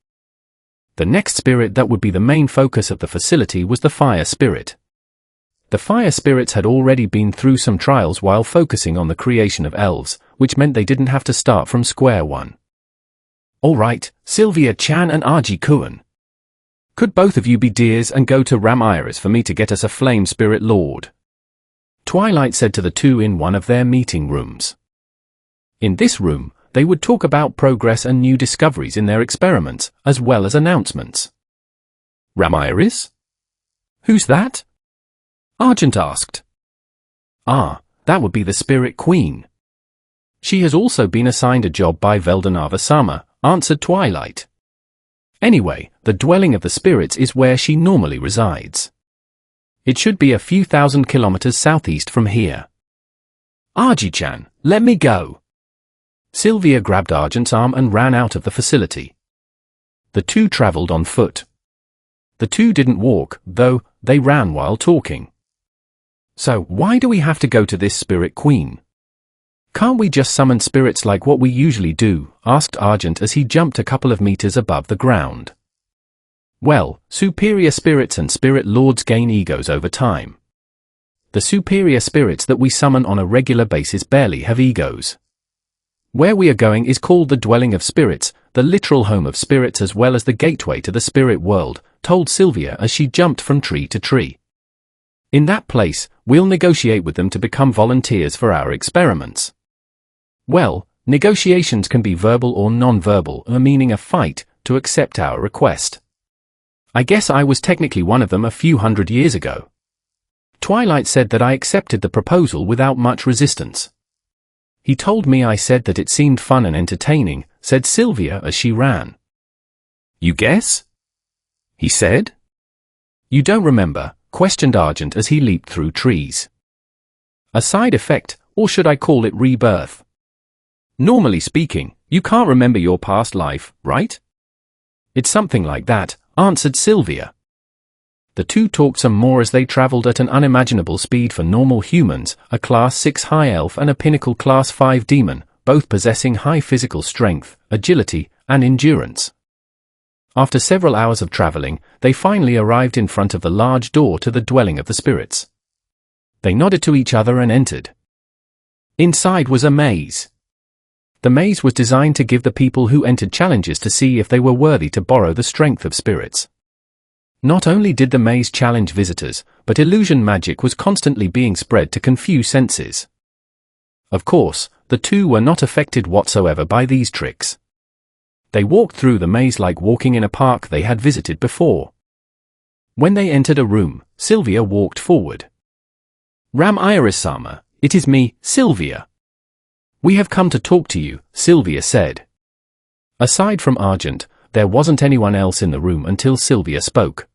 The next spirit that would be the main focus of the facility was the fire spirit. The fire spirits had already been through some trials while focusing on the creation of elves, which meant they didn't have to start from square one. All right, Sylvia-chan and Argy-Kuan. Could both of you be dears and go to Ramiris for me to get us a flame spirit lord? Twilight said to the two in one of their meeting rooms. In this room, they would talk about progress and new discoveries in their experiments, as well as announcements. Ramiris? Who's that? Argent asked. Ah, that would be the Spirit Queen. She has also been assigned a job by Veldanava-sama, answered Twilight. Anyway, the dwelling of the spirits is where she normally resides. It should be a few thousand kilometers southeast from here. Argy-chan, let me go. Sylvia grabbed Argent's arm and ran out of the facility. The two traveled on foot. The two didn't walk, though, they ran while talking. So, why do we have to go to this Spirit Queen? Can't we just summon spirits like what we usually do? Asked Argent as he jumped a couple of meters above the ground. Well, superior spirits and spirit lords gain egos over time. The superior spirits that we summon on a regular basis barely have egos. Where we are going is called the Dwelling of Spirits, the literal home of spirits as well as the gateway to the spirit world, told Sylvia as she jumped from tree to tree. In that place, we'll negotiate with them to become volunteers for our experiments. Well, negotiations can be verbal or non-verbal, meaning a fight, to accept our request. I guess I was technically one of them a few hundred years ago. Twilight said that I accepted the proposal without much resistance. He told me I said that it seemed fun and entertaining, said Sylvia as she ran. You guess? He said. You don't remember, questioned Argent as he leaped through trees. A side effect, or should I call it rebirth? Normally speaking, you can't remember your past life, right? It's something like that, answered Sylvia. The two talked some more as they traveled at an unimaginable speed for normal humans, a Class 6 High Elf and a Pinnacle Class 5 Demon, both possessing high physical strength, agility, and endurance. After several hours of traveling, they finally arrived in front of the large door to the dwelling of the spirits. They nodded to each other and entered. Inside was a maze. The maze was designed to give the people who entered challenges to see if they were worthy to borrow the strength of spirits. Not only did the maze challenge visitors, but illusion magic was constantly being spread to confuse senses. Of course, the two were not affected whatsoever by these tricks. They walked through the maze like walking in a park they had visited before. When they entered a room, Sylvia walked forward. Ram-Iris-sama, it is me, Sylvia. We have come to talk to you, Sylvia said. Aside from Argent, there wasn't anyone else in the room until Sylvia spoke.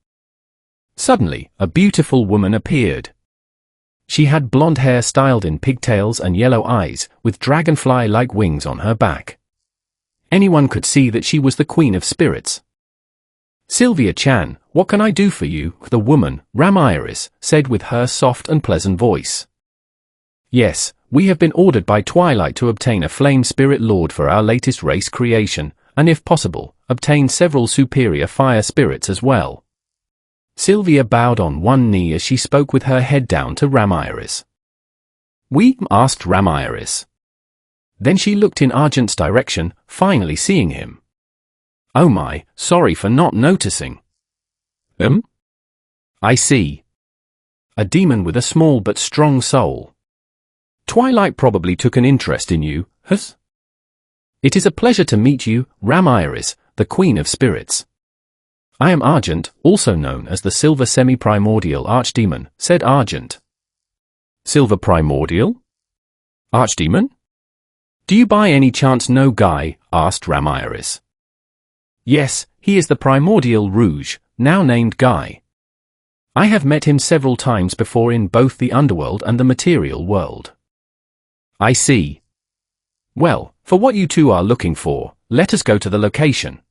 Suddenly, a beautiful woman appeared. She had blonde hair styled in pigtails and yellow eyes, with dragonfly-like wings on her back. Anyone could see that she was the Queen of Spirits. Sylvia-chan, what can I do for you? The woman, Ram-Iris, said with her soft and pleasant voice. Yes, we have been ordered by Twilight to obtain a Flame Spirit Lord for our latest race creation, and if possible, obtain several superior fire spirits as well. Sylvia bowed on one knee as she spoke with her head down to Ram-Iris. We? Asked Ram-Iris. Then she looked in Argent's direction, finally seeing him. Oh my, sorry for not noticing. I see. A demon with a small but strong soul. Twilight probably took an interest in you, huh? It is a pleasure to meet you, Ram-Iris, the Queen of Spirits. I am Argent, also known as the Silver Semi-Primordial Archdemon, said Argent. Silver Primordial? Archdemon? Do you by any chance know Guy? Asked Ram-Iris. Yes, he is the Primordial Rouge, now named Guy. I have met him several times before in both the underworld and the material world. I see. Well, for what you two are looking for, let us go to the location.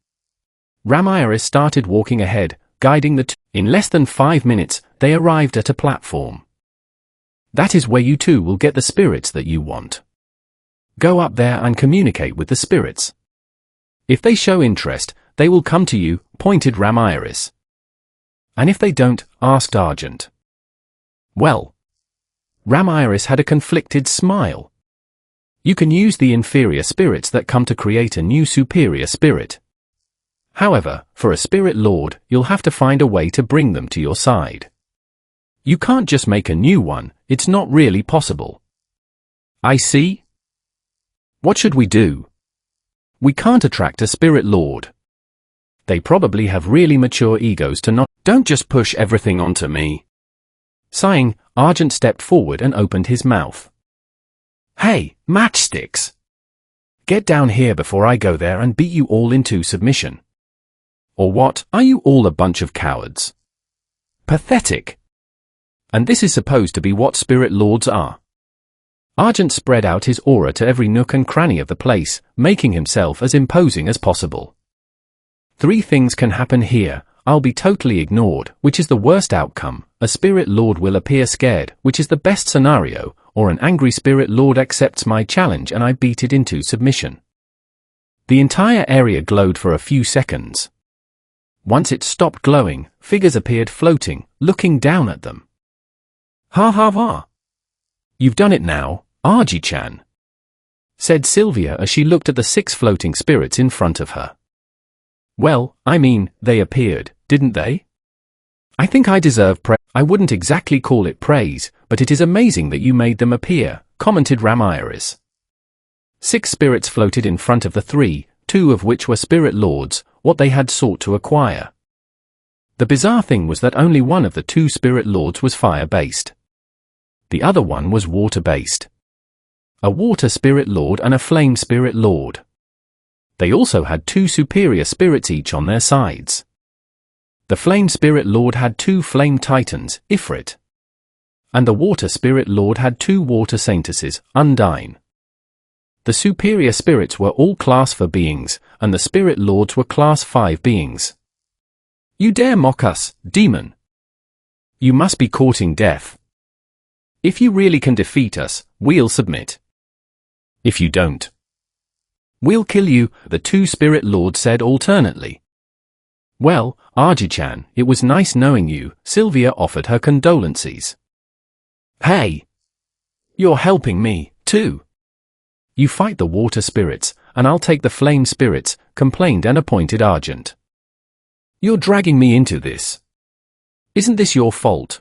Ram-Iris started walking ahead, guiding the two. In less than 5 minutes, they arrived at a platform. That is where you two will get the spirits that you want. Go up there and communicate with the spirits. If they show interest, they will come to you, pointed Ram-Iris. And if they don't, asked Argent. Well, Ram-Iris had a conflicted smile. You can use the inferior spirits that come to create a new superior spirit. However, for a spirit lord, you'll have to find a way to bring them to your side. You can't just make a new one, it's not really possible. I see. What should we do? We can't attract a spirit lord. They probably have really mature egos to not. Don't just push everything onto me. Sighing, Argent stepped forward and opened his mouth. Hey, matchsticks! Get down here before I go there and beat you all into submission. Or what, are you all a bunch of cowards? Pathetic. And this is supposed to be what spirit lords are. Argent spread out his aura to every nook and cranny of the place, making himself as imposing as possible. 3 things can happen here. I'll be totally ignored, which is the worst outcome, a spirit lord will appear scared, which is the best scenario, or an angry spirit lord accepts my challenge and I beat it into submission. The entire area glowed for a few seconds. Once it stopped glowing, figures appeared floating, looking down at them. Ha ha ha! You've done it now, Argy-chan, said Sylvia as she looked at the 6 floating spirits in front of her. Well, I mean, they appeared, didn't they? I think I deserve praise. I wouldn't exactly call it praise, but it is amazing that you made them appear, commented Ram-Iris. 6 spirits floated in front of the 3, 2 of which were spirit lords, what they had sought to acquire. The bizarre thing was that only one of the two spirit lords was fire-based. The other one was water-based. A water spirit lord and a flame spirit lord. They also had two superior spirits each on their sides. The flame spirit lord had two flame titans, Ifrit. And the water spirit lord had two water saintesses, Undine. The superior spirits were all class 4 beings, and the spirit lords were class 5 beings. You dare mock us, demon? You must be courting death. If you really can defeat us, we'll submit. If you don't, we'll kill you, the two spirit lords said alternately. Well, Arji-chan, it was nice knowing you, Sylvia offered her condolences. Hey! You're helping me, too. You fight the water spirits, and I'll take the flame spirits, complained and appointed Argent. You're dragging me into this. Isn't this your fault?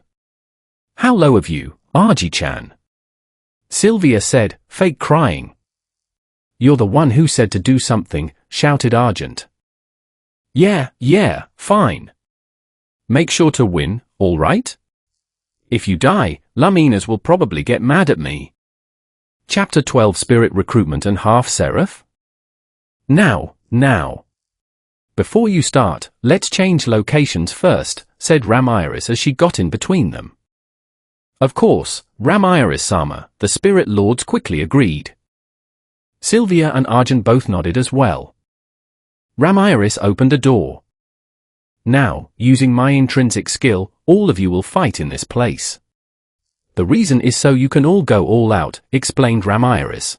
How low of you, Arji-chan? Sylvia said, fake crying. You're the one who said to do something, shouted Argent. Yeah, fine. Make sure to win, all right? If you die, Luminas will probably get mad at me. Chapter 12 Spirit Recruitment and Half-Seraph? Now. Before you start, let's change locations first, said Ramiris as she got in between them. Of course, Ramiris-sama, the spirit lords quickly agreed. Sylvia and Argent both nodded as well. Ramiris opened a door. Now, using my intrinsic skill, all of you will fight in this place. The reason is so you can all go all out, explained Ramiris.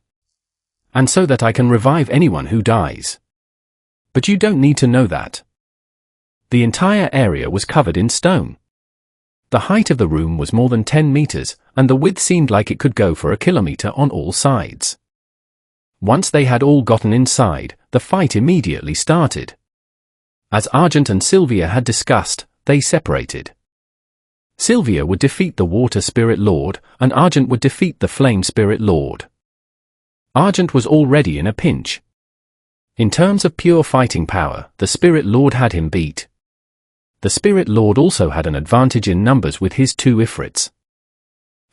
And so that I can revive anyone who dies. But you don't need to know that. The entire area was covered in stone. The height of the room was more than 10 meters, and the width seemed like it could go for a kilometer on all sides. Once they had all gotten inside, the fight immediately started. As Argent and Sylvia had discussed, they separated. Sylvia would defeat the Water Spirit Lord, and Argent would defeat the Flame Spirit Lord. Argent was already in a pinch. In terms of pure fighting power, the Spirit Lord had him beat. The Spirit Lord also had an advantage in numbers with his two Ifrits.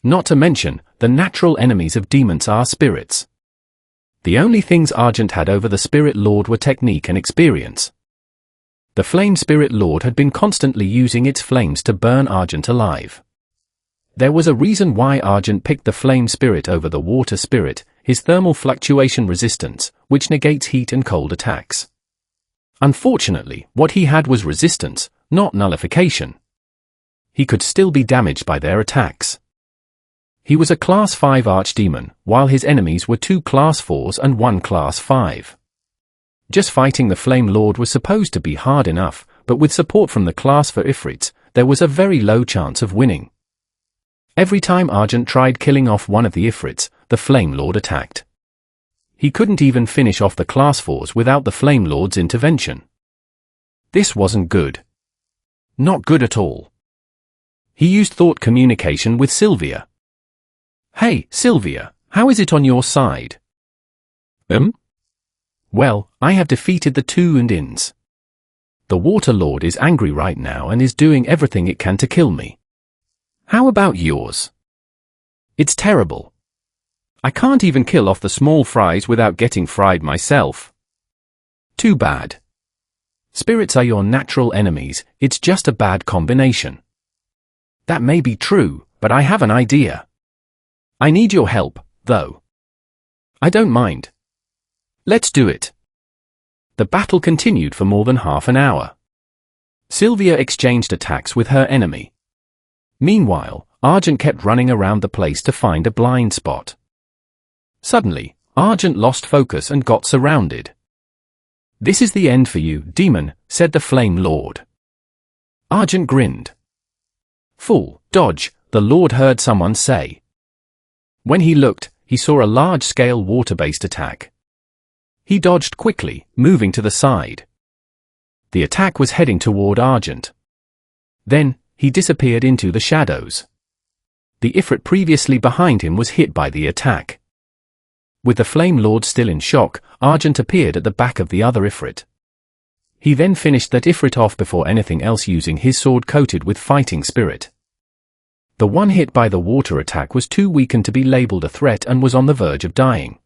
Not to mention, the natural enemies of demons are spirits. The only things Argent had over the Spirit Lord were technique and experience. The Flame Spirit Lord had been constantly using its flames to burn Argent alive. There was a reason why Argent picked the Flame Spirit over the Water Spirit, his thermal fluctuation resistance, which negates heat and cold attacks. Unfortunately, what he had was resistance, not nullification. He could still be damaged by their attacks. He was a Class 5 Archdemon, while his enemies were 2 Class 4s and 1 Class 5. Just fighting the Flame Lord was supposed to be hard enough, but with support from the Class 4 Ifrits, there was a very low chance of winning. Every time Argent tried killing off one of the Ifrits, the Flame Lord attacked. He couldn't even finish off the Class 4s without the Flame Lord's intervention. This wasn't good. Not good at all. He used thought communication with Sylvia. Hey, Sylvia, how is it on your side? Well, I have defeated the two Undines. The Water Lord is angry right now and is doing everything it can to kill me. How about yours? It's terrible. I can't even kill off the small fries without getting fried myself. Too bad. Spirits are your natural enemies, it's just a bad combination. That may be true, but I have an idea. I need your help, though. I don't mind. Let's do it. The battle continued for more than half an hour. Sylvia exchanged attacks with her enemy. Meanwhile, Argent kept running around the place to find a blind spot. Suddenly, Argent lost focus and got surrounded. This is the end for you, demon, said the Flame Lord. Argent grinned. Fool, dodge, the Lord heard someone say. When he looked, he saw a large-scale water-based attack. He dodged quickly, moving to the side. The attack was heading toward Argent. Then, he disappeared into the shadows. The Ifrit previously behind him was hit by the attack. With the Flame Lord still in shock, Argent appeared at the back of the other Ifrit. He then finished that Ifrit off before anything else using his sword coated with fighting spirit. The one hit by the water attack was too weakened to be labeled a threat and was on the verge of dying.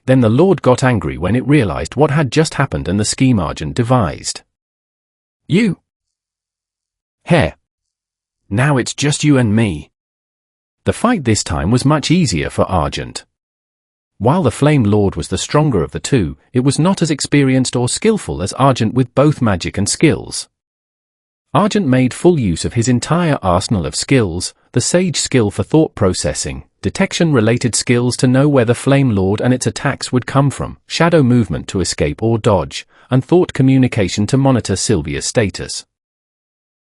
Then the Lord got angry when it realized what had just happened and the scheme Argent devised. You. Here. Now it's just you and me. The fight this time was much easier for Argent. While the Flame Lord was the stronger of the two, it was not as experienced or skillful as Argent with both magic and skills. Argent made full use of his entire arsenal of skills, the Sage skill for thought processing, detection-related skills to know where the Flame Lord and its attacks would come from, shadow movement to escape or dodge, and thought communication to monitor Sylvia's status.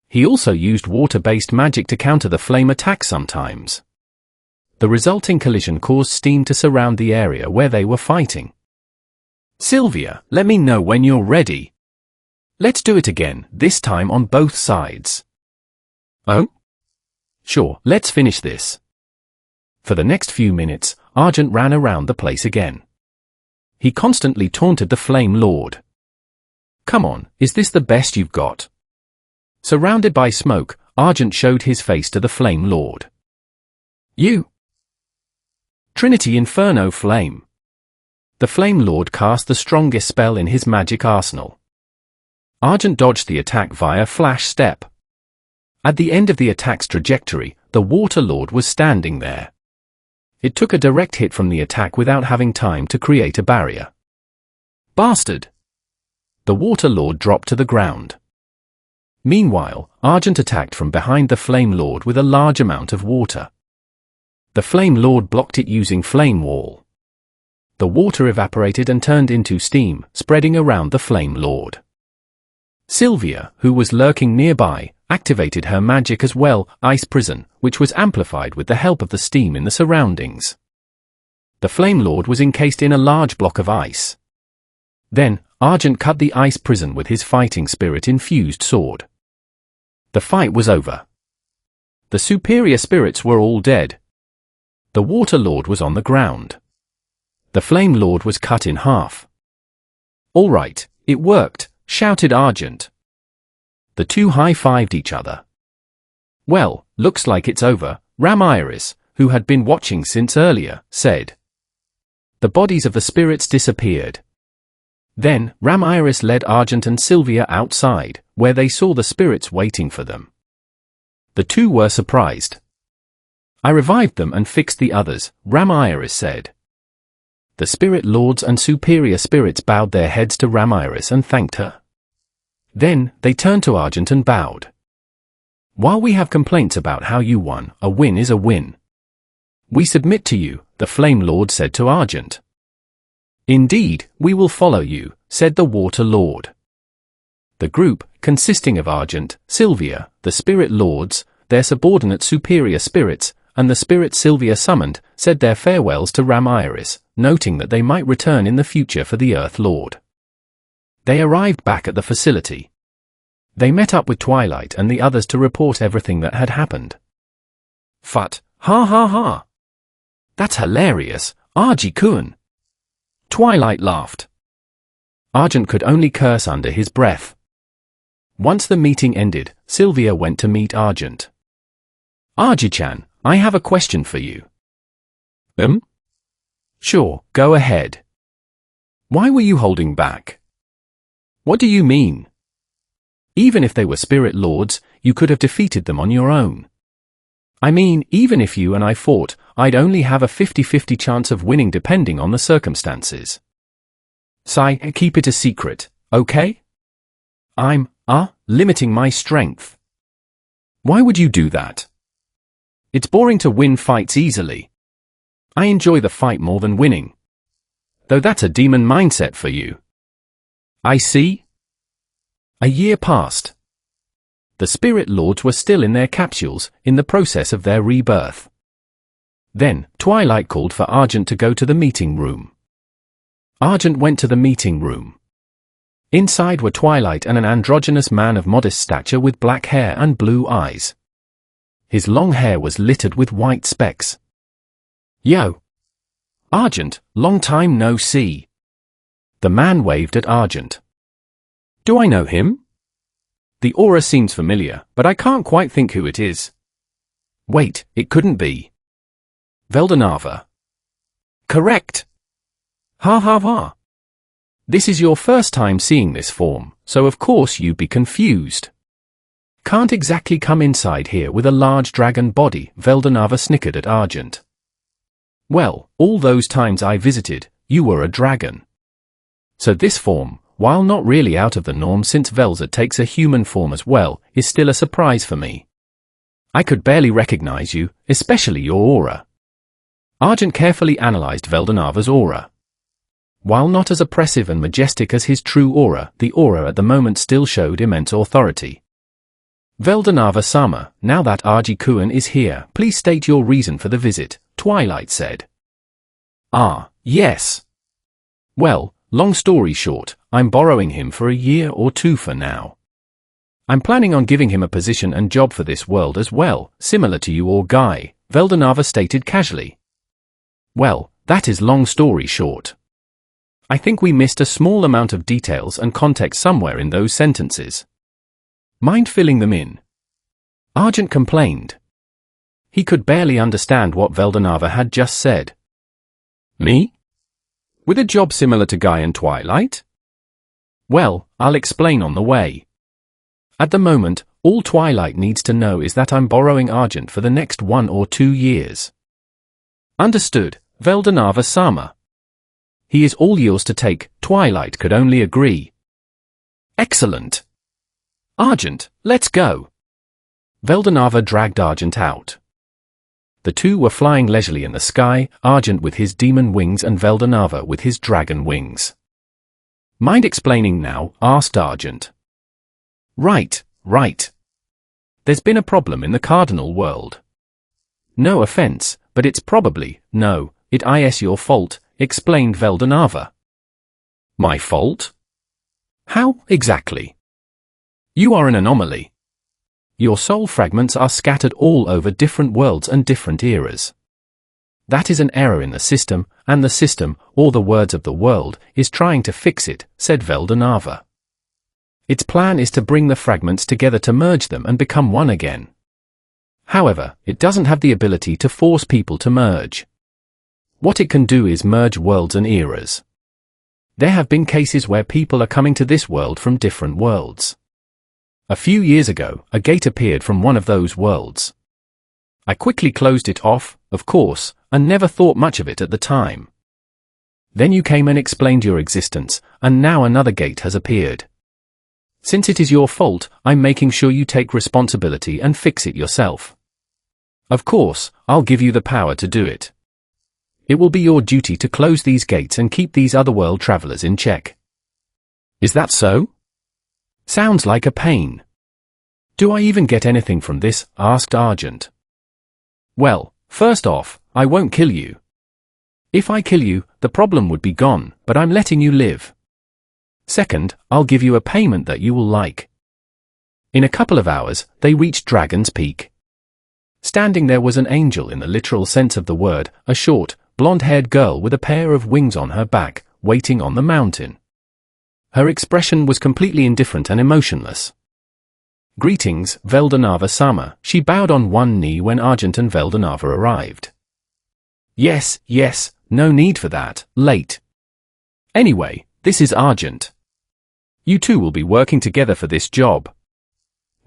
He also used water-based magic to counter the flame attack sometimes. The resulting collision caused steam to surround the area where they were fighting. Sylvia, let me know when you're ready. Let's do it again, this time on both sides. Oh? Sure, let's finish this. For the next few minutes, Argent ran around the place again. He constantly taunted the Flame Lord. Come on, is this the best you've got? Surrounded by smoke, Argent showed his face to the Flame Lord. You. Trinity Inferno Flame. The Flame Lord cast the strongest spell in his magic arsenal. Argent dodged the attack via Flash Step. At the end of the attack's trajectory, the Water Lord was standing there. It took a direct hit from the attack without having time to create a barrier. Bastard! The Water Lord dropped to the ground. Meanwhile, Argent attacked from behind the Flame Lord with a large amount of water. The Flame Lord blocked it using Flame Wall. The water evaporated and turned into steam, spreading around the Flame Lord. Sylvia, who was lurking nearby, activated her magic as well, Ice Prison, which was amplified with the help of the steam in the surroundings. The Flame Lord was encased in a large block of ice. Then, Argent cut the Ice Prison with his fighting spirit-infused sword. The fight was over. The superior spirits were all dead. The Water Lord was on the ground. The Flame Lord was cut in half. All right, it worked, shouted Argent. The two high-fived each other. Well, looks like it's over, Ramiris, who had been watching since earlier, said. The bodies of the spirits disappeared. Then, Ramiris led Argent and Sylvia outside, where they saw the spirits waiting for them. The two were surprised. I revived them and fixed the others, Ramiris said. The spirit lords and superior spirits bowed their heads to Ramiris and thanked her. Then, they turned to Argent and bowed. While we have complaints about how you won, a win is a win. We submit to you, the Flame Lord said to Argent. Indeed, we will follow you, said the Water Lord. The group, consisting of Argent, Sylvia, the Spirit Lords, their subordinate superior spirits, and the spirit Sylvia summoned, said their farewells to Ramiris, noting that they might return in the future for the Earth Lord. They arrived back at the facility. They met up with Twilight and the others to report everything that had happened. Fut, ha ha ha. That's hilarious, Arji-kun. Twilight laughed. Argent could only curse under his breath. Once the meeting ended, Sylvia went to meet Argent. Arji-chan, I have a question for you. Sure, go ahead. Why were you holding back? What do you mean? Even if they were spirit lords, you could have defeated them on your own. I mean, even if you and I fought, I'd only have a 50-50 chance of winning depending on the circumstances. Sai, keep it a secret, okay? I'm, limiting my strength. Why would you do that? It's boring to win fights easily. I enjoy the fight more than winning. Though that's a demon mindset for you. I see. A year passed. The Spirit Lords were still in their capsules, in the process of their rebirth. Then, Twilight called for Argent to go to the meeting room. Argent went to the meeting room. Inside were Twilight and an androgynous man of modest stature with black hair and blue eyes. His long hair was littered with white specks. Yo! Argent, long time no see. The man waved at Argent. Do I know him? The aura seems familiar, but I can't quite think who it is. Wait, it couldn't be. Veldanava. Correct. Ha ha ha. This is your first time seeing this form, so of course you'd be confused. Can't exactly come inside here with a large dragon body, Veldanava snickered at Argent. Well, all those times I visited, you were a dragon. So this form, while not really out of the norm since Velza takes a human form as well, is still a surprise for me. I could barely recognize you, especially your aura. Argent carefully analyzed Veldanava's aura. While not as oppressive and majestic as his true aura, the aura at the moment still showed immense authority. Veldanava-sama, now that Arji-kun is here, please state your reason for the visit, Twilight said. Ah, yes. Well, long story short, I'm borrowing him for a year or two for now. I'm planning on giving him a position and job for this world as well, similar to you or Guy, Veldanava stated casually. Well, that is long story short. I think we missed a small amount of details and context somewhere in those sentences. Mind filling them in? Argent complained. He could barely understand what Veldanava had just said. Me? With a job similar to Guy and Twilight? Well, I'll explain on the way. At the moment, all Twilight needs to know is that I'm borrowing Argent for the next 1 or 2 years. Understood, Veldanava-sama. He is all yours to take, Twilight could only agree. Excellent. Argent, let's go. Veldanava dragged Argent out. The two were flying leisurely in the sky, Argent with his demon wings and Veldanava with his dragon wings. Mind explaining now? Asked Argent. Right. There's been a problem in the cardinal world. No offense, but it's probably, no, it is your fault, explained Veldanava. My fault? How, exactly? You are an anomaly. Your soul fragments are scattered all over different worlds and different eras. That is an error in the system, and the system, or the words of the world, is trying to fix it, said Veldanava. Its plan is to bring the fragments together to merge them and become one again. However, it doesn't have the ability to force people to merge. What it can do is merge worlds and eras. There have been cases where people are coming to this world from different worlds. A few years ago, a gate appeared from one of those worlds. I quickly closed it off, of course, and never thought much of it at the time. Then you came and explained your existence, and now another gate has appeared. Since it is your fault, I'm making sure you take responsibility and fix it yourself. Of course, I'll give you the power to do it. It will be your duty to close these gates and keep these otherworld travelers in check. Is that so? Sounds like a pain. Do I even get anything from this? Asked Argent. Well, first off, I won't kill you. If I kill you, the problem would be gone, but I'm letting you live. Second, I'll give you a payment that you will like. In a couple of hours, they reached Dragon's Peak. Standing there was an angel in the literal sense of the word, a short, blonde-haired girl with a pair of wings on her back, waiting on the mountain. Her expression was completely indifferent and emotionless. Greetings, Veldanava-sama, she bowed on one knee when Argent and Veldanava arrived. Yes, no need for that, late. Anyway, this is Argent. You two will be working together for this job.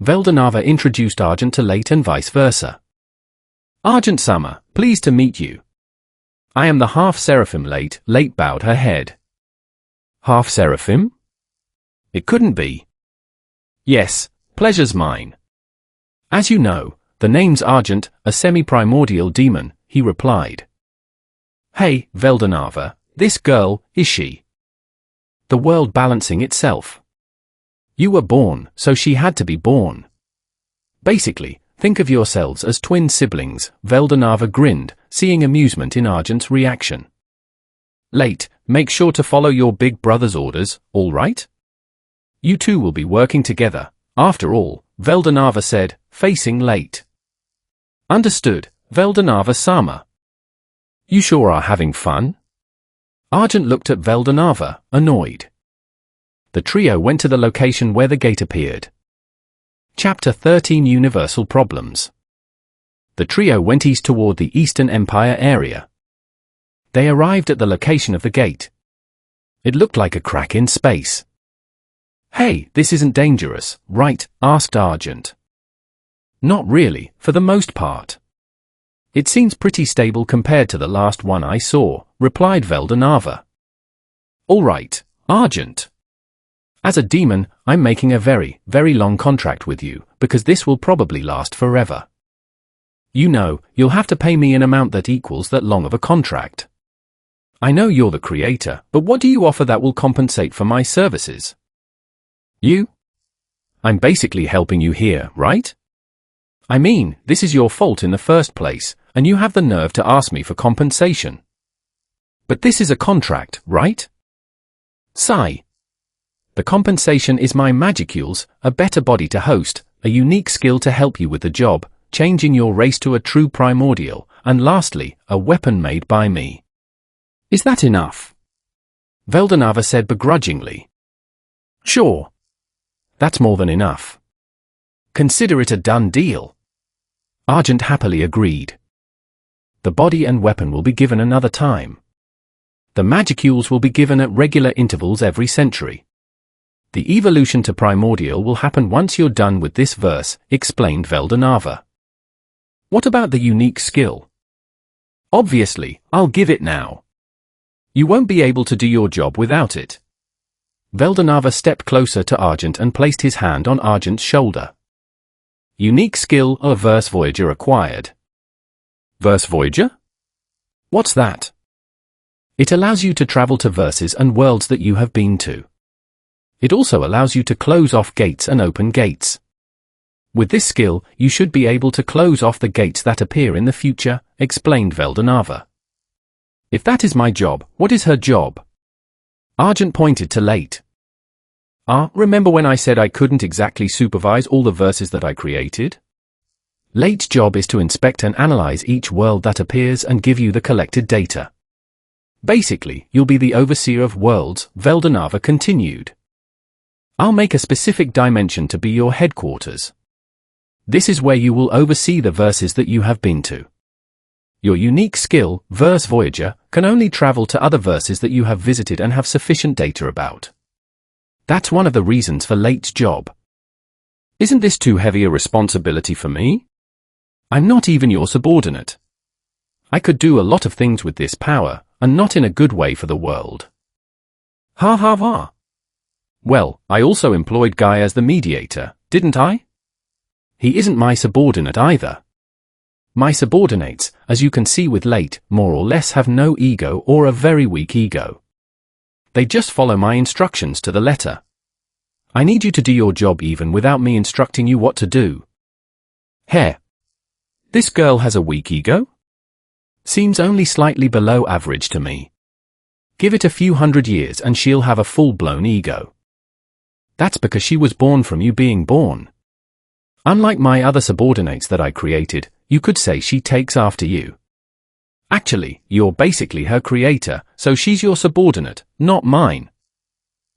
Veldanava introduced Argent to Late and vice versa. Argent-sama, pleased to meet you. I am the half-seraphim Late. Late bowed her head. Half-seraphim? It couldn't be. Yes, pleasure's mine. As you know, the name's Argent, a semi-primordial demon, he replied. Hey, Veldanava, this girl, is she? The world balancing itself. You were born, so she had to be born. Basically, think of yourselves as twin siblings, Veldanava grinned, seeing amusement in Argent's reaction. Late, make sure to follow your big brother's orders, all right? You two will be working together, after all, Veldanava said, facing Late. Understood, Veldanava-sama. You sure are having fun? Argent looked at Veldanava, annoyed. The trio went to the location where the gate appeared. Chapter 13 Universal Problems. The trio went east toward the Eastern Empire area. They arrived at the location of the gate. It looked like a crack in space. "Hey, this isn't dangerous, right?" asked Argent. "Not really, for the most part. It seems pretty stable compared to the last one I saw," replied Veldanava. "All right, Argent. As a demon, I'm making a very, very long contract with you, because this will probably last forever. You know, you'll have to pay me an amount that equals that long of a contract. I know you're the creator, but what do you offer that will compensate for my services?" "You? I'm basically helping you here, right? I mean, this is your fault in the first place, and you have the nerve to ask me for compensation. But this is a contract, right? Sigh. The compensation is my magicules, a better body to host, a unique skill to help you with the job, changing your race to a true primordial, and lastly, a weapon made by me. Is that enough?" Veldanava said begrudgingly. "Sure. That's more than enough. Consider it a done deal." Argent happily agreed. The body and weapon will be given another time. The magicules will be given at regular intervals every century. The evolution to primordial will happen once you're done with this verse, explained Veldanava. "What about the unique skill?" "Obviously, I'll give it now. You won't be able to do your job without it." Veldanava stepped closer to Argent and placed his hand on Argent's shoulder. "Unique skill or Verse Voyager acquired." "Verse Voyager? What's that?" "It allows you to travel to verses and worlds that you have been to. It also allows you to close off gates and open gates. With this skill, you should be able to close off the gates that appear in the future," explained Veldanava. "If that is my job, what is her job?" Argent pointed to Late. Remember when I said I couldn't exactly supervise all the verses that I created? Late's job is to inspect and analyze each world that appears and give you the collected data. Basically, you'll be the overseer of worlds, Veldanava continued. "I'll make a specific dimension to be your headquarters. This is where you will oversee the verses that you have been to. Your unique skill, Verse Voyager, can only travel to other verses that you have visited and have sufficient data about. That's one of the reasons for Late's job." "Isn't this too heavy a responsibility for me? I'm not even your subordinate. I could do a lot of things with this power, and not in a good way for the world." "Ha ha ha. Well, I also employed Guy as the mediator, didn't I? He isn't my subordinate either. My subordinates, as you can see with Late, more or less have no ego or a very weak ego. They just follow my instructions to the letter. I need you to do your job even without me instructing you what to do." "Heh. This girl has a weak ego? Seems only slightly below average to me. Give it a few hundred years and she'll have a full-blown ego. That's because she was born from you being born. Unlike my other subordinates that I created, you could say she takes after you. Actually, you're basically her creator, so she's your subordinate, not mine."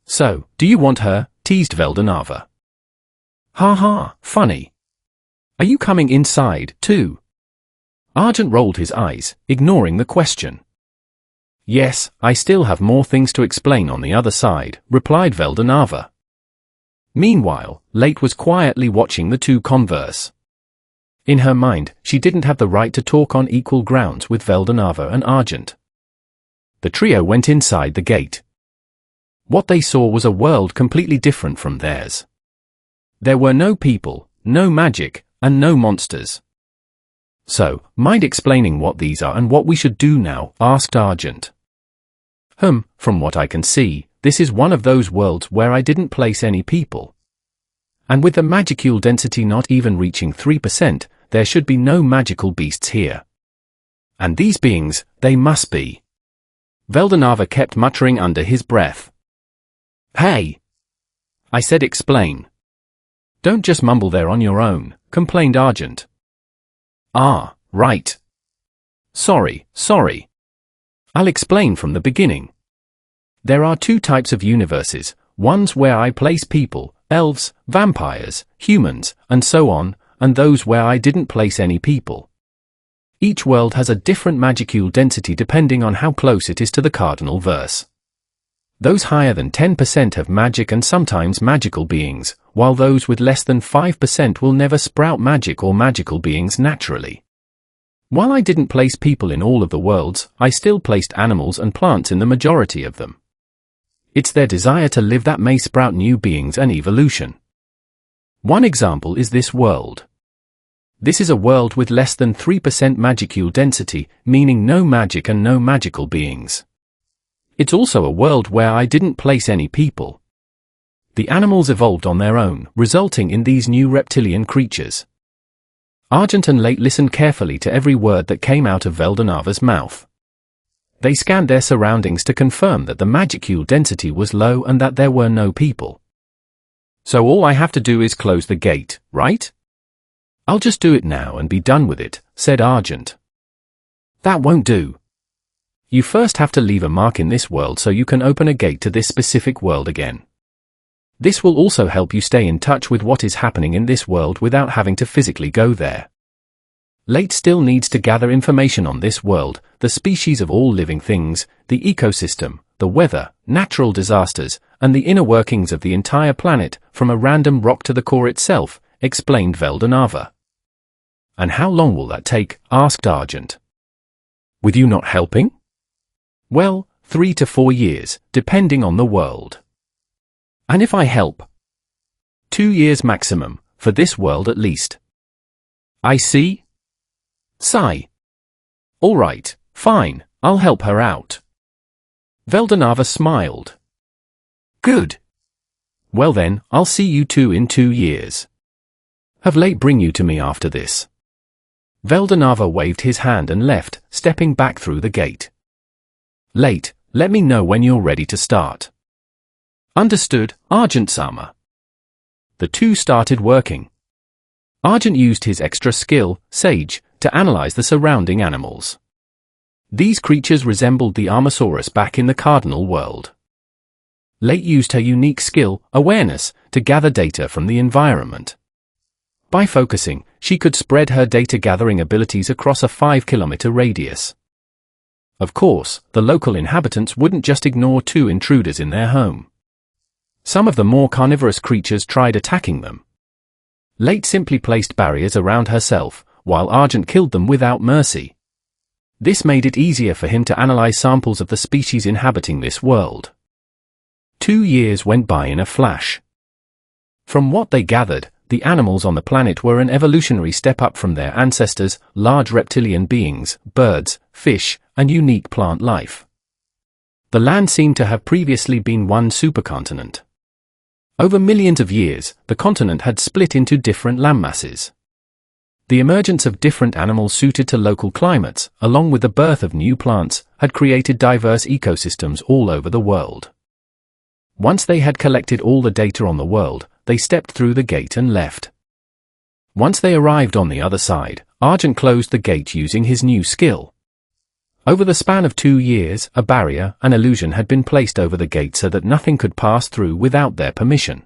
"So, do you want her?" teased Veldanava. "Ha ha, funny. Are you coming inside, too?" Argent rolled his eyes, ignoring the question. "Yes, I still have more things to explain on the other side," replied Veldanava. Meanwhile, Late was quietly watching the two converse. In her mind, she didn't have the right to talk on equal grounds with Veldanava and Argent. The trio went inside the gate. What they saw was a world completely different from theirs. There were no people, no magic, and no monsters. "So, mind explaining what these are and what we should do now?" asked Argent. From what I can see, this is one of those worlds where I didn't place any people. And with the magicule density not even reaching 3%, there should be no magical beasts here. And these beings, they must be. Veldanava kept muttering under his breath. "Hey! I said explain. Don't just mumble there on your own," complained Argent. "Ah, right. Sorry. I'll explain from the beginning. There are two types of universes, ones where I place people, elves, vampires, humans, and so on, and those where I didn't place any people. Each world has a different magicule density depending on how close it is to the cardinal verse. Those higher than 10% have magic and sometimes magical beings, while those with less than 5% will never sprout magic or magical beings naturally. While I didn't place people in all of the worlds, I still placed animals and plants in the majority of them. It's their desire to live that may sprout new beings and evolution. One example is this world. This is a world with less than 3% magicule density, meaning no magic and no magical beings. It's also a world where I didn't place any people. The animals evolved on their own, resulting in these new reptilian creatures. Argent and Late listened carefully to every word that came out of Veldanava's mouth. They scanned their surroundings to confirm that the magicule density was low and that there were no people. So all I have to do is close the gate, right? I'll just do it now and be done with it, said Argent. That won't do. You first have to leave a mark in this world so you can open a gate to this specific world again. This will also help you stay in touch with what is happening in this world without having to physically go there. Late still needs to gather information on this world, the species of all living things, the ecosystem, the weather, natural disasters, and the inner workings of the entire planet, from a random rock to the core itself, explained Veldanava. And how long will that take? Asked Argent. With you not helping? Well, 3 to 4 years, depending on the world. And if I help? 2 years maximum, for this world at least. I see. Sigh. All right, fine, I'll help her out. Veldanava smiled. Good. Well then, I'll see you two in 2 years. Have Late bring you to me after this. Veldanava waved his hand and left, stepping back through the gate. Late, let me know when you're ready to start. Understood, Argent-sama. The two started working. Argent used his extra skill, Sage, to analyze the surrounding animals. These creatures resembled the Armosaurus back in the cardinal world. Late used her unique skill, Awareness, to gather data from the environment. By focusing, she could spread her data-gathering abilities across a 5-kilometer radius. Of course, the local inhabitants wouldn't just ignore two intruders in their home. Some of the more carnivorous creatures tried attacking them. Late simply placed barriers around herself, while Argent killed them without mercy. This made it easier for him to analyze samples of the species inhabiting this world. 2 years went by in a flash. From what they gathered, the animals on the planet were an evolutionary step up from their ancestors, large reptilian beings, birds, fish, and unique plant life. The land seemed to have previously been one supercontinent. Over millions of years, the continent had split into different landmasses. The emergence of different animals suited to local climates, along with the birth of new plants, had created diverse ecosystems all over the world. Once they had collected all the data on the world, they stepped through the gate and left. Once they arrived on the other side, Argent closed the gate using his new skill. Over the span of 2 years, a barrier, an illusion had been placed over the gate so that nothing could pass through without their permission.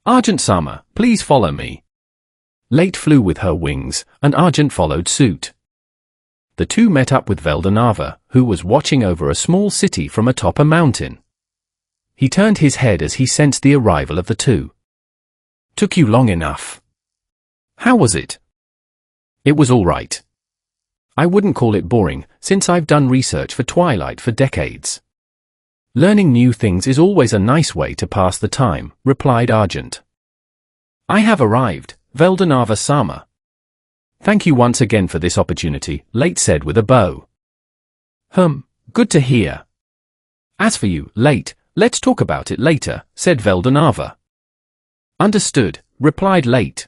Argent-sama, please follow me. Late flew with her wings, and Argent followed suit. The two met up with Veldanava, who was watching over a small city from atop a mountain. He turned his head as he sensed the arrival of the two. Took you long enough. How was it? It was all right. I wouldn't call it boring, since I've done research for Twilight for decades. Learning new things is always a nice way to pass the time, replied Argent. I have arrived, Veldanava-sama. Thank you once again for this opportunity, Late said with a bow. Good to hear. As for you, Late, let's talk about it later, said Veldanava. Understood, replied Late.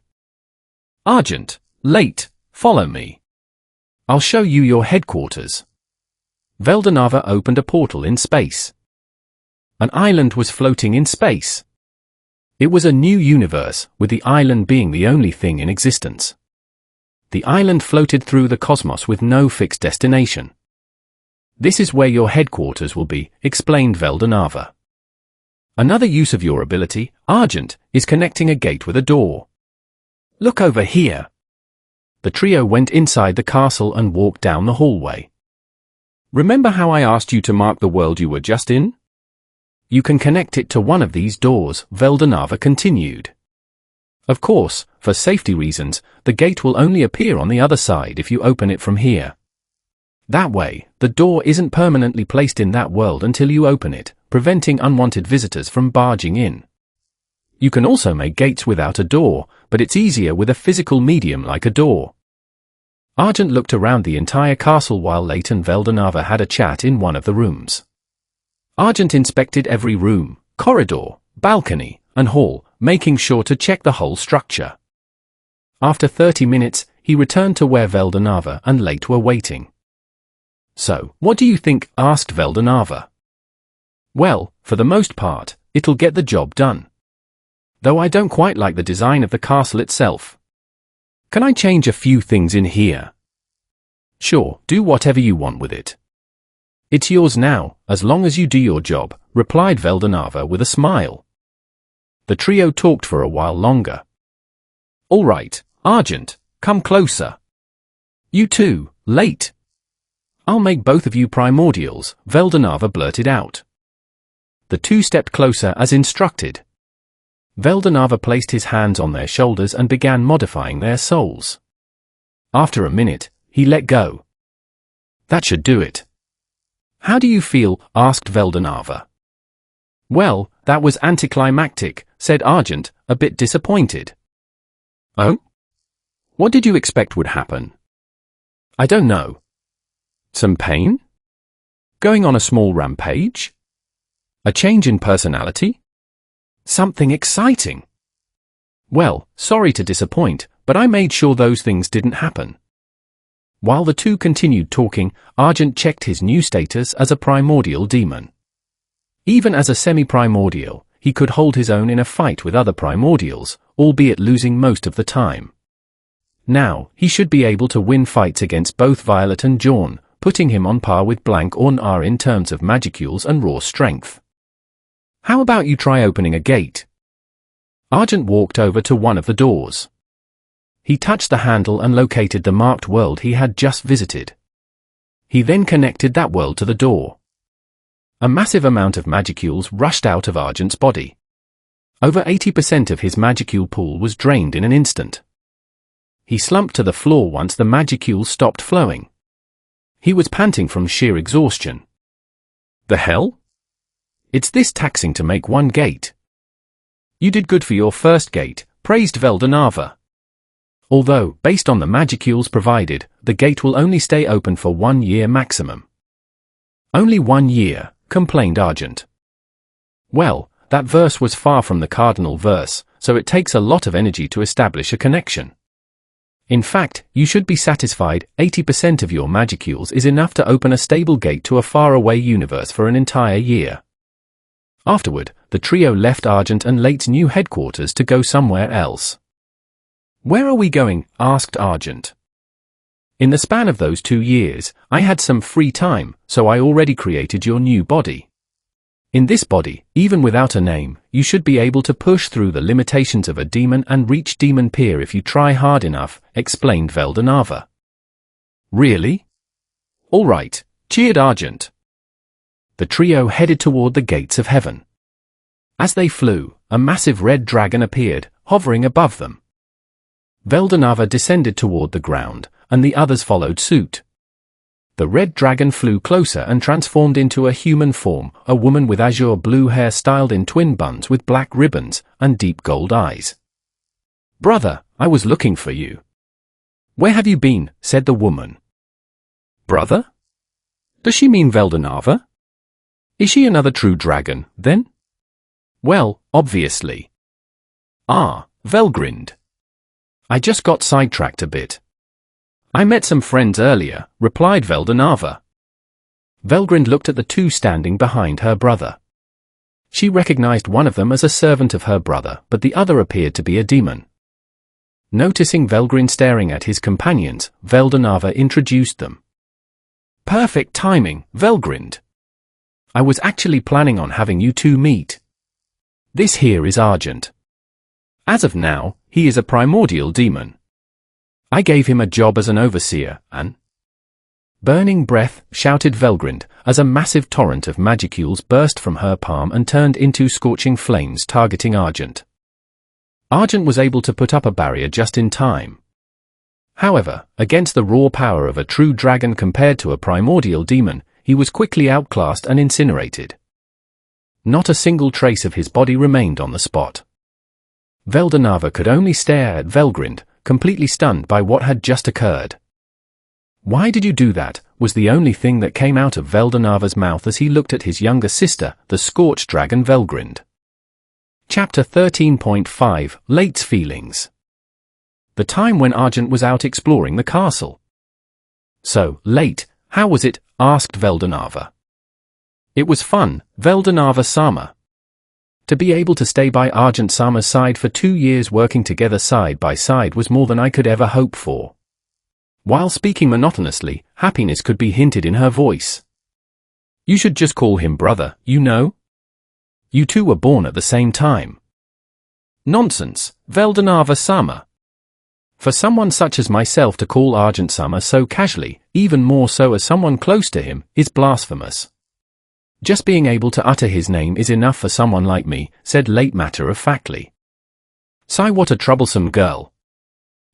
Argent, Late, follow me. I'll show you your headquarters. Veldanava opened a portal in space. An island was floating in space. It was a new universe, with the island being the only thing in existence. The island floated through the cosmos with no fixed destination. This is where your headquarters will be, explained Veldanava. Another use of your ability, Argent, is connecting a gate with a door. Look over here. The trio went inside the castle and walked down the hallway. Remember how I asked you to mark the world you were just in? You can connect it to one of these doors, Veldanava continued. Of course, for safety reasons, the gate will only appear on the other side if you open it from here. That way, the door isn't permanently placed in that world until you open it, preventing unwanted visitors from barging in. You can also make gates without a door, but it's easier with a physical medium like a door. Argent looked around the entire castle while Late and Veldanava had a chat in one of the rooms. Argent inspected every room, corridor, balcony, and hall, making sure to check the whole structure. After 30 minutes, he returned to where Veldanava and Late were waiting. So, what do you think? Asked Veldanava. Well, for the most part, it'll get the job done. Though I don't quite like the design of the castle itself. Can I change a few things in here? Sure, do whatever you want with it. It's yours now, as long as you do your job, replied Veldanava with a smile. The trio talked for a while longer. All right, Argent, come closer. You too, Late. I'll make both of you primordials, Veldanava blurted out. The two stepped closer as instructed. Veldanava placed his hands on their shoulders and began modifying their souls. After a minute, he let go. That should do it. How do you feel? Asked Veldanava. Well, that was anticlimactic, said Argent, a bit disappointed. Oh? What did you expect would happen? I don't know. Some pain? Going on a small rampage? A change in personality? Something exciting? Well, sorry to disappoint, but I made sure those things didn't happen. While the two continued talking, Argent checked his new status as a primordial demon. Even as a semi-primordial, he could hold his own in a fight with other primordials, albeit losing most of the time. Now, he should be able to win fights against both Violet and Jaune, putting him on par with Blank or Nar in terms of magicules and raw strength. How about you try opening a gate? Argent walked over to one of the doors. He touched the handle and located the marked world he had just visited. He then connected that world to the door. A massive amount of magicules rushed out of Argent's body. Over 80% of his magicule pool was drained in an instant. He slumped to the floor once the magicules stopped flowing. He was panting from sheer exhaustion. The hell? It's this taxing to make one gate. You did good for your first gate, praised Veldanava. Although, based on the magicules provided, the gate will only stay open for 1 year maximum. Only 1 year, complained Argent. Well, that verse was far from the cardinal verse, so it takes a lot of energy to establish a connection. In fact, you should be satisfied 80% of your magicules is enough to open a stable gate to a faraway universe for an entire year. Afterward, the trio left Argent and Late's new headquarters to go somewhere else. Where are we going? Asked Argent. In the span of those 2 years, I had some free time, so I already created your new body. In this body, even without a name, you should be able to push through the limitations of a demon and reach demon peer if you try hard enough, explained Veldanava. Really? All right, cheered Argent. The trio headed toward the gates of heaven. As they flew, a massive red dragon appeared, hovering above them. Veldanava descended toward the ground, and the others followed suit. The red dragon flew closer and transformed into a human form, a woman with azure blue hair styled in twin buns with black ribbons and deep gold eyes. Brother, I was looking for you. Where have you been? Said the woman. Brother? Does she mean Veldanava? Is she another true dragon, then? Well, obviously. Ah, Vel grinned. I just got sidetracked a bit. I met some friends earlier, replied Veldanava. Velgrind looked at the two standing behind her brother. She recognized one of them as a servant of her brother, but the other appeared to be a demon. Noticing Velgrind staring at his companions, Veldanava introduced them. Perfect timing, Velgrind. I was actually planning on having you two meet. This here is Argent. As of now, he is a primordial demon. I gave him a job as an overseer, and—" "Burning breath," shouted Velgrind, as a massive torrent of magicules burst from her palm and turned into scorching flames targeting Argent. Argent was able to put up a barrier just in time. However, against the raw power of a true dragon compared to a primordial demon, he was quickly outclassed and incinerated. Not a single trace of his body remained on the spot. Veldanava could only stare at Velgrind, completely stunned by what had just occurred. "Why did you do that?" was the only thing that came out of Veldanava's mouth as he looked at his younger sister, the scorched dragon Velgrind. Chapter 13.5 Late's Feelings. The time when Argent was out exploring the castle. "So, Late, how was it?" asked Veldanava. "It was fun, Veldanava-sama. To be able to stay by Argent-sama's side for 2 years working together side by side was more than I could ever hope for." While speaking monotonously, happiness could be hinted in her voice. "You should just call him brother, you know? You two were born at the same time." "Nonsense, Veldanava-sama. For someone such as myself to call Argent-sama so casually, even more so as someone close to him, is blasphemous. Just being able to utter his name is enough for someone like me," said Late matter-of-factly. "Sigh, what a troublesome girl."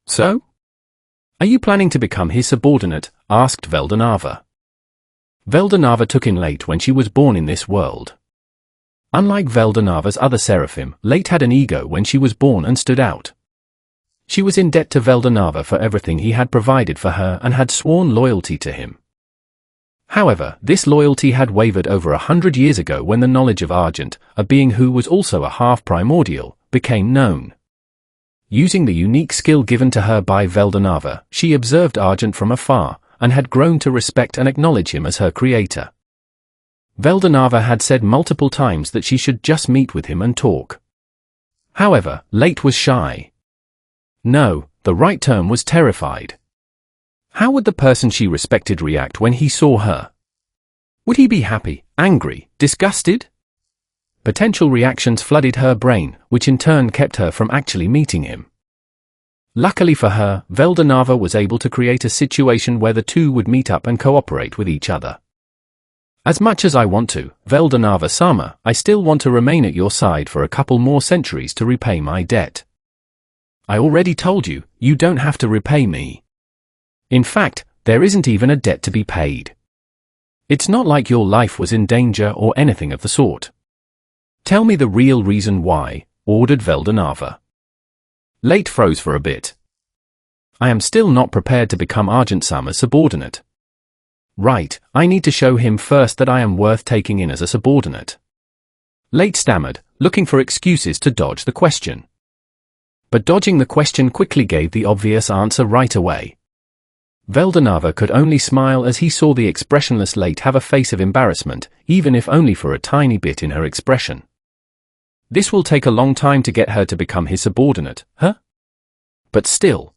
"So? Are you planning to become his subordinate?" asked Veldanava. Veldanava took in Late when she was born in this world. Unlike Veldanava's other seraphim, Late had an ego when she was born and stood out. She was in debt to Veldanava for everything he had provided for her and had sworn loyalty to him. However, this loyalty had wavered over 100 years ago when the knowledge of Argent, a being who was also a half-primordial, became known. Using the unique skill given to her by Veldanava, she observed Argent from afar, and had grown to respect and acknowledge him as her creator. Veldanava had said multiple times that she should just meet with him and talk. However, Late was shy. No, the right term was terrified. How would the person she respected react when he saw her? Would he be happy, angry, disgusted? Potential reactions flooded her brain, which in turn kept her from actually meeting him. Luckily for her, Veldanava was able to create a situation where the two would meet up and cooperate with each other. "As much as I want to, Veldanava-sama, I still want to remain at your side for a couple more centuries to repay my debt. I already told you, you don't have to repay me. In fact, there isn't even a debt to be paid. It's not like your life was in danger or anything of the sort. Tell me the real reason why," ordered Veldanava. Late froze for a bit. "I am still not prepared to become Argent-sama's subordinate. Right, I need to show him first that I am worth taking in as a subordinate." Late stammered, looking for excuses to dodge the question. But dodging the question quickly gave the obvious answer right away. Veldanava could only smile as he saw the expressionless Late have a face of embarrassment, even if only for a tiny bit in her expression. This will take a long time to get her to become his subordinate, huh? But still.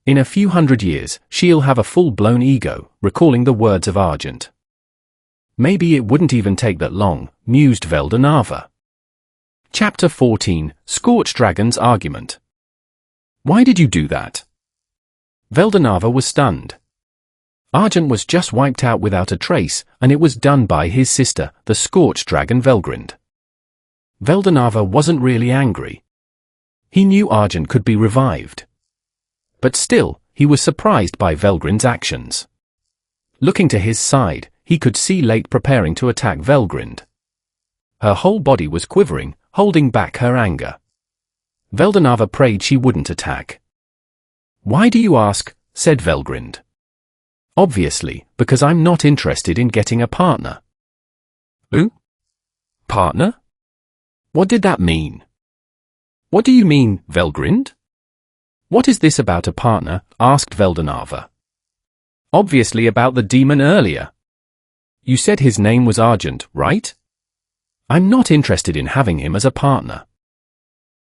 In a few hundred years, she'll have a full-blown ego, recalling the words of Argent. Maybe it wouldn't even take that long, mused Veldanava. Chapter 14, Scorched Dragon's Argument. Why did you do that? Veldanava was stunned. Argent was just wiped out without a trace, and it was done by his sister, the Scorched Dragon Velgrind. Veldanava wasn't really angry. He knew Argent could be revived. But still, he was surprised by Velgrind's actions. Looking to his side, he could see Late preparing to attack Velgrind. Her whole body was quivering, holding back her anger. Veldanava prayed she wouldn't attack. Why do you ask? Said Velgrind. Obviously, because I'm not interested in getting a partner. Who? Partner? What did that mean? What do you mean, Velgrind? What is this about a partner? Asked Veldanava. Obviously about the demon earlier. You said his name was Argent, right? I'm not interested in having him as a partner.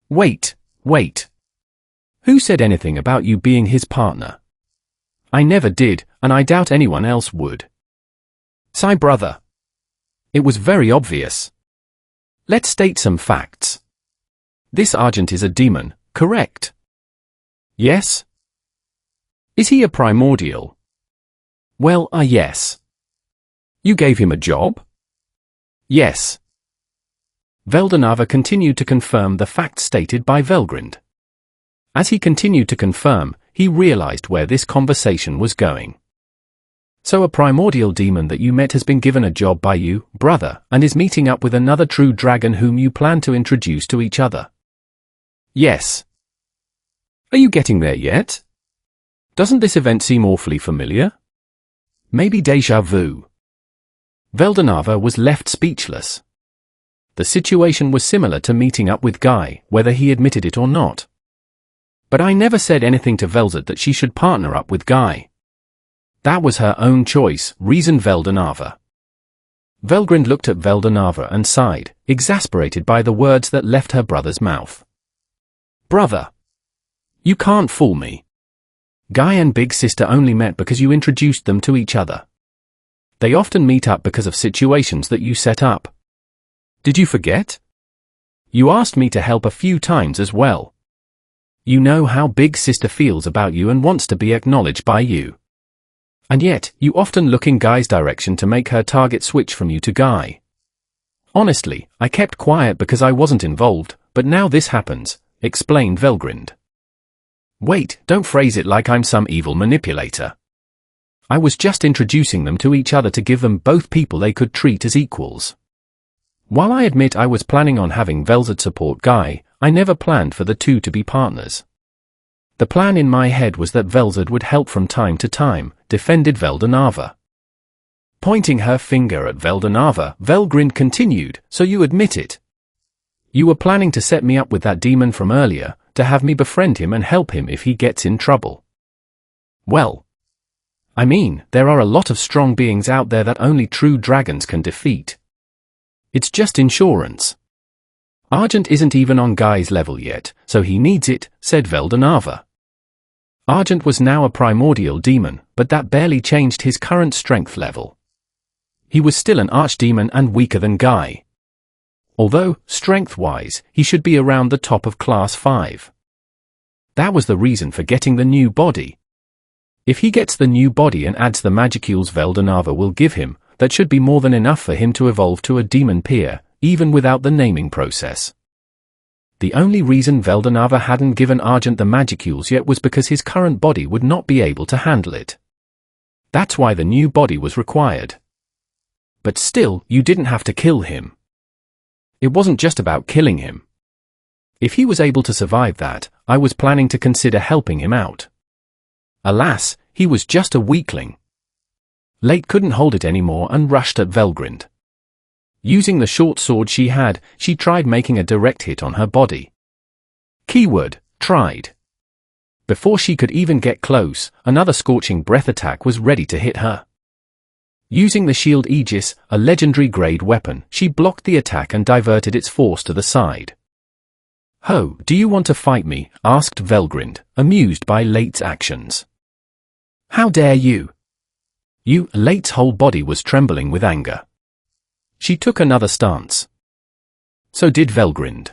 Wait. Who said anything about you being his partner? I never did, and I doubt anyone else would. Sigh, brother. It was very obvious. Let's state some facts. This Argent is a demon, correct? Yes? Is he a primordial? Well, yes. You gave him a job? Yes. Veldanava continued to confirm the facts stated by Velgrind. As he continued to confirm, he realized where this conversation was going. So a primordial demon that you met has been given a job by you, brother, and is meeting up with another true dragon whom you plan to introduce to each other. Yes. Are you getting there yet? Doesn't this event seem awfully familiar? Maybe déjà vu. Veldanava was left speechless. The situation was similar to meeting up with Guy, whether he admitted it or not. But I never said anything to Velzad that she should partner up with Guy. That was her own choice, reasoned Veldanava. Velgrind looked at Veldanava and sighed, exasperated by the words that left her brother's mouth. Brother! You can't fool me. Guy and Big Sister only met because you introduced them to each other. They often meet up because of situations that you set up. Did you forget? You asked me to help a few times as well. You know how Big Sister feels about you and wants to be acknowledged by you. And yet, you often look in Guy's direction to make her target switch from you to Guy. Honestly, I kept quiet because I wasn't involved, but now this happens, explained Velgrind. Wait, don't phrase it like I'm some evil manipulator. I was just introducing them to each other to give them both people they could treat as equals. While I admit I was planning on having Velzad support Guy, I never planned for the two to be partners. The plan in my head was that Velzad would help from time to time, defended Veldanava. Pointing her finger at Veldanava, Velgrind continued, so you admit it. You were planning to set me up with that demon from earlier, to have me befriend him and help him if he gets in trouble. Well, I mean, there are a lot of strong beings out there that only true dragons can defeat. It's just insurance. Argent isn't even on Guy's level yet, so he needs it, said Veldanava. Argent was now a primordial demon, but that barely changed his current strength level. He was still an archdemon and weaker than Guy. Although, strength-wise, he should be around the top of Class 5. That was the reason for getting the new body. If he gets the new body and adds the magicules Veldanava will give him, that should be more than enough for him to evolve to a demon peer, even without the naming process. The only reason Veldanava hadn't given Argent the magicules yet was because his current body would not be able to handle it. That's why the new body was required. But still, you didn't have to kill him. It wasn't just about killing him. If he was able to survive that, I was planning to consider helping him out. Alas, he was just a weakling. Late couldn't hold it anymore and rushed at Velgrind. Using the short sword she had, she tried making a direct hit on her body. Keyword, tried. Before she could even get close, another scorching breath attack was ready to hit her. Using the shield Aegis, a legendary grade weapon, she blocked the attack and diverted its force to the side. Ho, do you want to fight me? Asked Velgrind, amused by Late's actions. How dare you? Late's whole body was trembling with anger. She took another stance. So did Velgrind.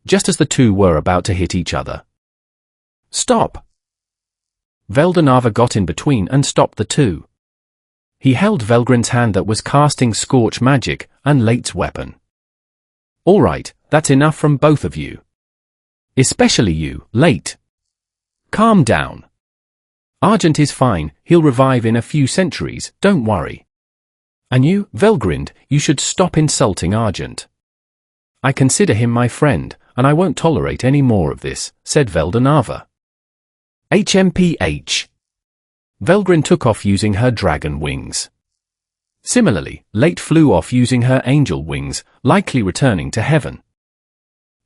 Just as the two were about to hit each other. Stop! Veldanava got in between and stopped the two. He held Velgrind's hand that was casting Scorch magic, and Late's weapon. All right, that's enough from both of you. Especially you, Late. Calm down. Argent is fine, he'll revive in a few centuries, don't worry. And you, Velgrind, you should stop insulting Argent. I consider him my friend, and I won't tolerate any more of this, said Veldanava. HMPH. Velgrind took off using her dragon wings. Similarly, Late flew off using her angel wings, likely returning to heaven.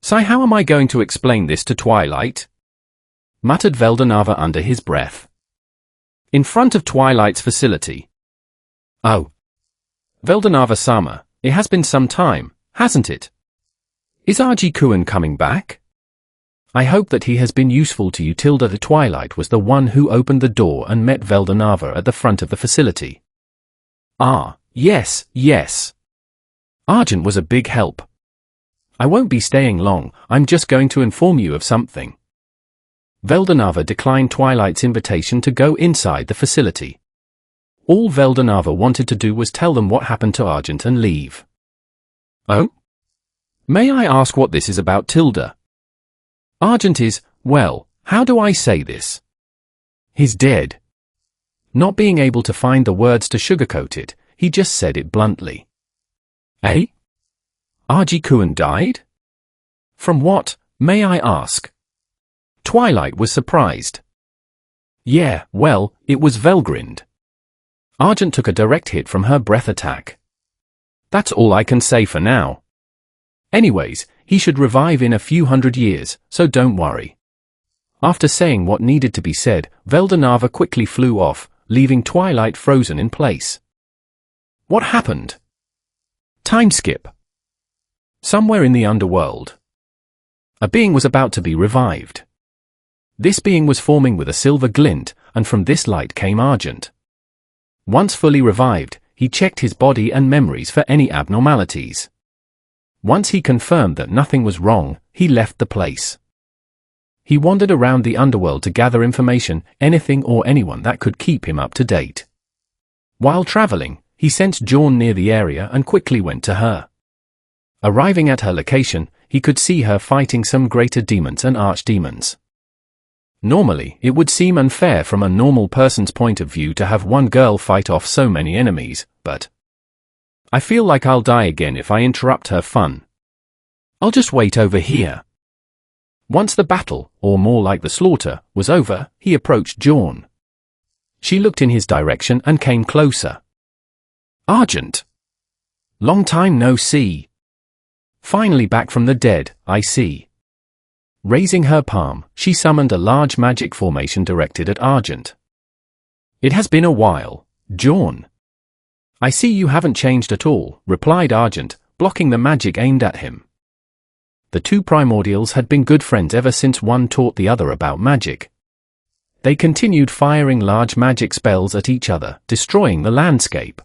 So how am I going to explain this to Twilight? Muttered Veldanava under his breath. In front of Twilight's facility. Oh. Veldanava-sama, it has been some time, hasn't it? Is Arji-kun coming back? I hope that he has been useful to you. Tilda the Twilight was the one who opened the door and met Veldanava at the front of the facility. Ah, yes. Argent was a big help. I won't be staying long, I'm just going to inform you of something. Veldanava declined Twilight's invitation to go inside the facility. All Veldanava wanted to do was tell them what happened to Argent and leave. Oh? May I ask what this is about, Tilda? Argent is, well, how do I say this? He's dead. Not being able to find the words to sugarcoat it, he just said it bluntly. Eh? Arji-kun died? From what, may I ask? Twilight was surprised. Yeah, well, it was Velgrind. Argent took a direct hit from her breath attack. That's all I can say for now. Anyways, he should revive in a few hundred years, so don't worry. After saying what needed to be said, Veldanava quickly flew off, leaving Twilight frozen in place. What happened? Time skip. Somewhere in the underworld, a being was about to be revived. This being was forming with a silver glint, and from this light came Argent. Once fully revived, he checked his body and memories for any abnormalities. Once he confirmed that nothing was wrong, he left the place. He wandered around the underworld to gather information, anything or anyone that could keep him up to date. While traveling, he sensed Jaune near the area and quickly went to her. Arriving at her location, he could see her fighting some greater demons and archdemons. Normally, it would seem unfair from a normal person's point of view to have one girl fight off so many enemies, but I feel like I'll die again if I interrupt her fun. I'll just wait over here. Once the battle, or more like the slaughter, was over, he approached Jaune. She looked in his direction and came closer. Argent! Long time no see. Finally back from the dead, I see. Raising her palm, she summoned a large magic formation directed at Argent. It has been a while, Jaune. I see you haven't changed at all, replied Argent, blocking the magic aimed at him. The two primordials had been good friends ever since one taught the other about magic. They continued firing large magic spells at each other, destroying the landscape.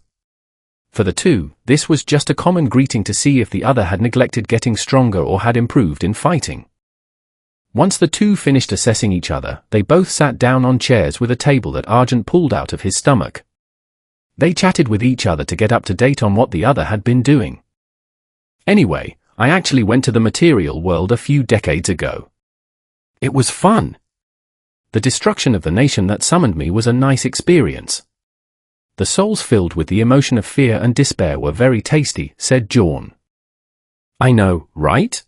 For the two, this was just a common greeting to see if the other had neglected getting stronger or had improved in fighting. Once the two finished assessing each other, they both sat down on chairs with a table that Argent pulled out of his stomach. They chatted with each other to get up to date on what the other had been doing. Anyway, I actually went to the material world a few decades ago. It was fun. The destruction of the nation that summoned me was a nice experience. The souls filled with the emotion of fear and despair were very tasty, said Jaune. I know, right?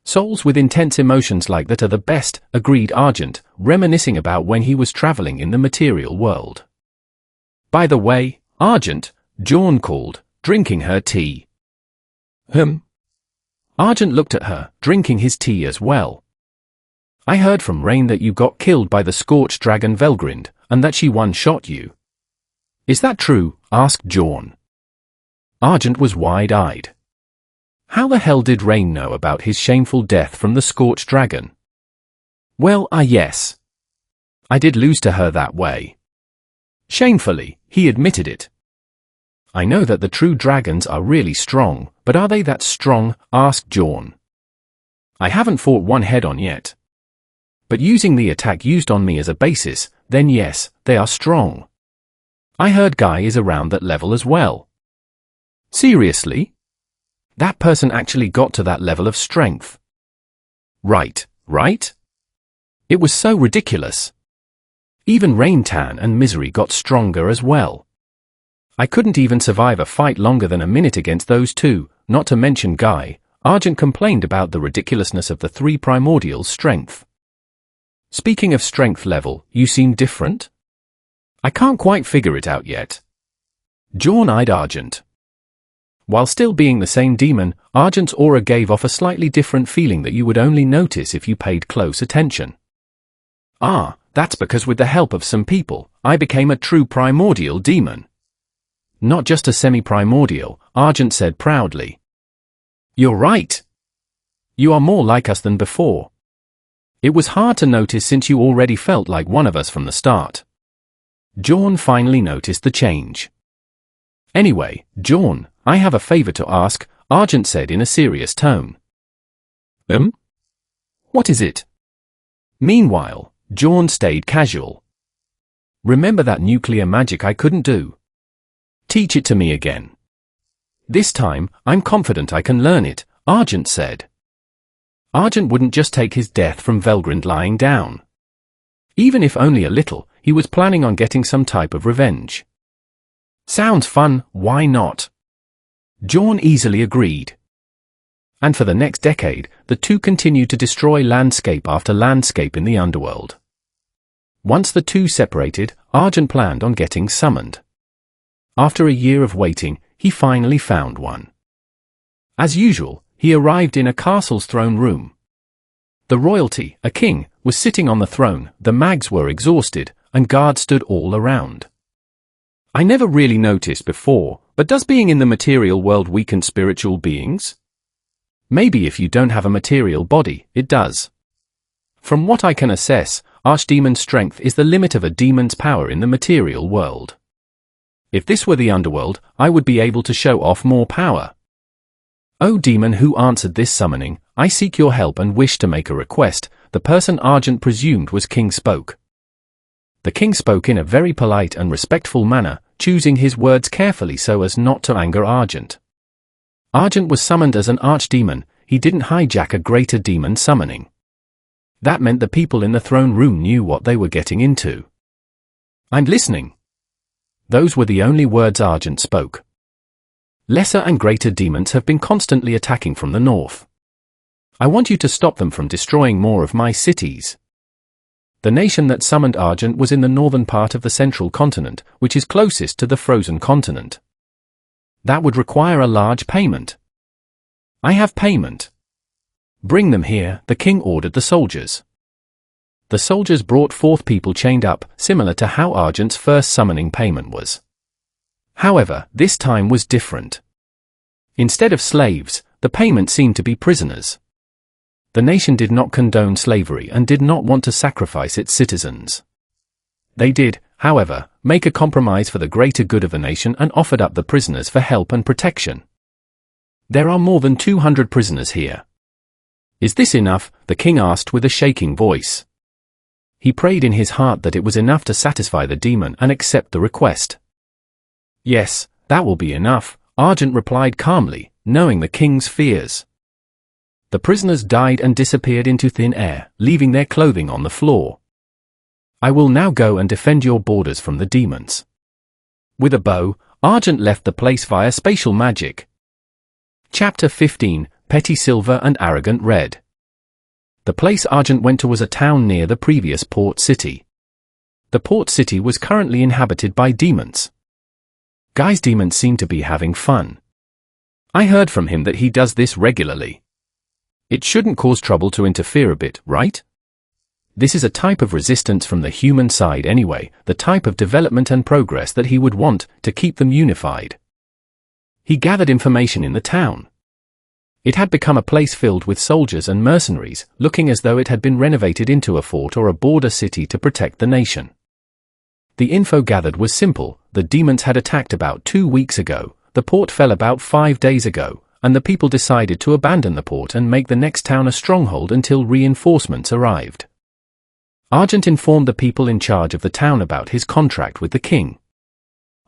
Souls with intense emotions like that are the best, agreed Argent, reminiscing about when he was traveling in the material world. By the way, Argent, Jaune called, drinking her tea. Argent looked at her, drinking his tea as well. I heard from Rain that you got killed by the scorched dragon Velgrind, and that she one-shot you. Is that true? Asked Jaune. Argent was wide-eyed. How the hell did Rain know about his shameful death from the scorched dragon? Well, yes. I did lose to her that way. Shamefully, he admitted it. I know that the true dragons are really strong, but are they that strong? Asked Jaune. I haven't fought one head-on yet. But using the attack used on me as a basis, then yes, they are strong. I heard Guy is around that level as well. Seriously? That person actually got to that level of strength. Right? It was so ridiculous. Even Raintan and Misery got stronger as well. I couldn't even survive a fight longer than a minute against those two, not to mention Guy. Argent complained about the ridiculousness of the three primordials' strength. Speaking of strength level, you seem different? I can't quite figure it out yet. Jaune eyed Argent. While still being the same demon, Argent's aura gave off a slightly different feeling that you would only notice if you paid close attention. Ah, that's because with the help of some people, I became a true primordial demon. Not just a semi-primordial, Argent said proudly. You're right. You are more like us than before. It was hard to notice since you already felt like one of us from the start. Jaune finally noticed the change. Anyway, Jaune, I have a favor to ask, Argent said in a serious tone. What is it? Meanwhile, Jorn stayed casual. Remember that nuclear magic I couldn't do? Teach it to me again. This time, I'm confident I can learn it, Argent said. Argent wouldn't just take his death from Velgrind lying down. Even if only a little, he was planning on getting some type of revenge. Sounds fun, why not? Jorn easily agreed. And for the next decade, the two continued to destroy landscape after landscape in the underworld. Once the two separated, Argent planned on getting summoned. After a year of waiting, he finally found one. As usual, he arrived in a castle's throne room. The royalty, a king, was sitting on the throne, the mags were exhausted, and guards stood all around. I never really noticed before, but does being in the material world weaken spiritual beings? Maybe if you don't have a material body, it does. From what I can assess, Archdemon strength is the limit of a demon's power in the material world. If this were the underworld, I would be able to show off more power. O demon who answered this summoning, I seek your help and wish to make a request. The person Argent presumed was King spoke. The king spoke in a very polite and respectful manner, choosing his words carefully so as not to anger Argent. Argent was summoned as an archdemon, he didn't hijack a greater demon summoning. That meant the people in the throne room knew what they were getting into. I'm listening. Those were the only words Argent spoke. Lesser and greater demons have been constantly attacking from the north. I want you to stop them from destroying more of my cities. The nation that summoned Argent was in the northern part of the central continent, which is closest to the frozen continent. That would require a large payment. I have payment. Bring them here, the king ordered the soldiers. The soldiers brought forth people chained up, similar to how Argent's first summoning payment was. However, this time was different. Instead of slaves, the payment seemed to be prisoners. The nation did not condone slavery and did not want to sacrifice its citizens. They did, however, make a compromise for the greater good of the nation and offered up the prisoners for help and protection. There are more than 200 prisoners here. Is this enough? The king asked with a shaking voice. He prayed in his heart that it was enough to satisfy the demon and accept the request. Yes, that will be enough, Argent replied calmly, knowing the king's fears. The prisoners died and disappeared into thin air, leaving their clothing on the floor. I will now go and defend your borders from the demons. With a bow, Argent left the place via spatial magic. Chapter 15, Petty Silver and Arrogant Red. The place Argent went to was a town near the previous port city. The port city was currently inhabited by demons. Guy's demons seem to be having fun. I heard from him that he does this regularly. It shouldn't cause trouble to interfere a bit, right? This is a type of resistance from the human side anyway, the type of development and progress that he would want to keep them unified. He gathered information in the town. It had become a place filled with soldiers and mercenaries, looking as though it had been renovated into a fort or a border city to protect the nation. The info gathered was simple: the demons had attacked about 2 weeks ago, the port fell about 5 days ago, and the people decided to abandon the port and make the next town a stronghold until reinforcements arrived. Argent informed the people in charge of the town about his contract with the king.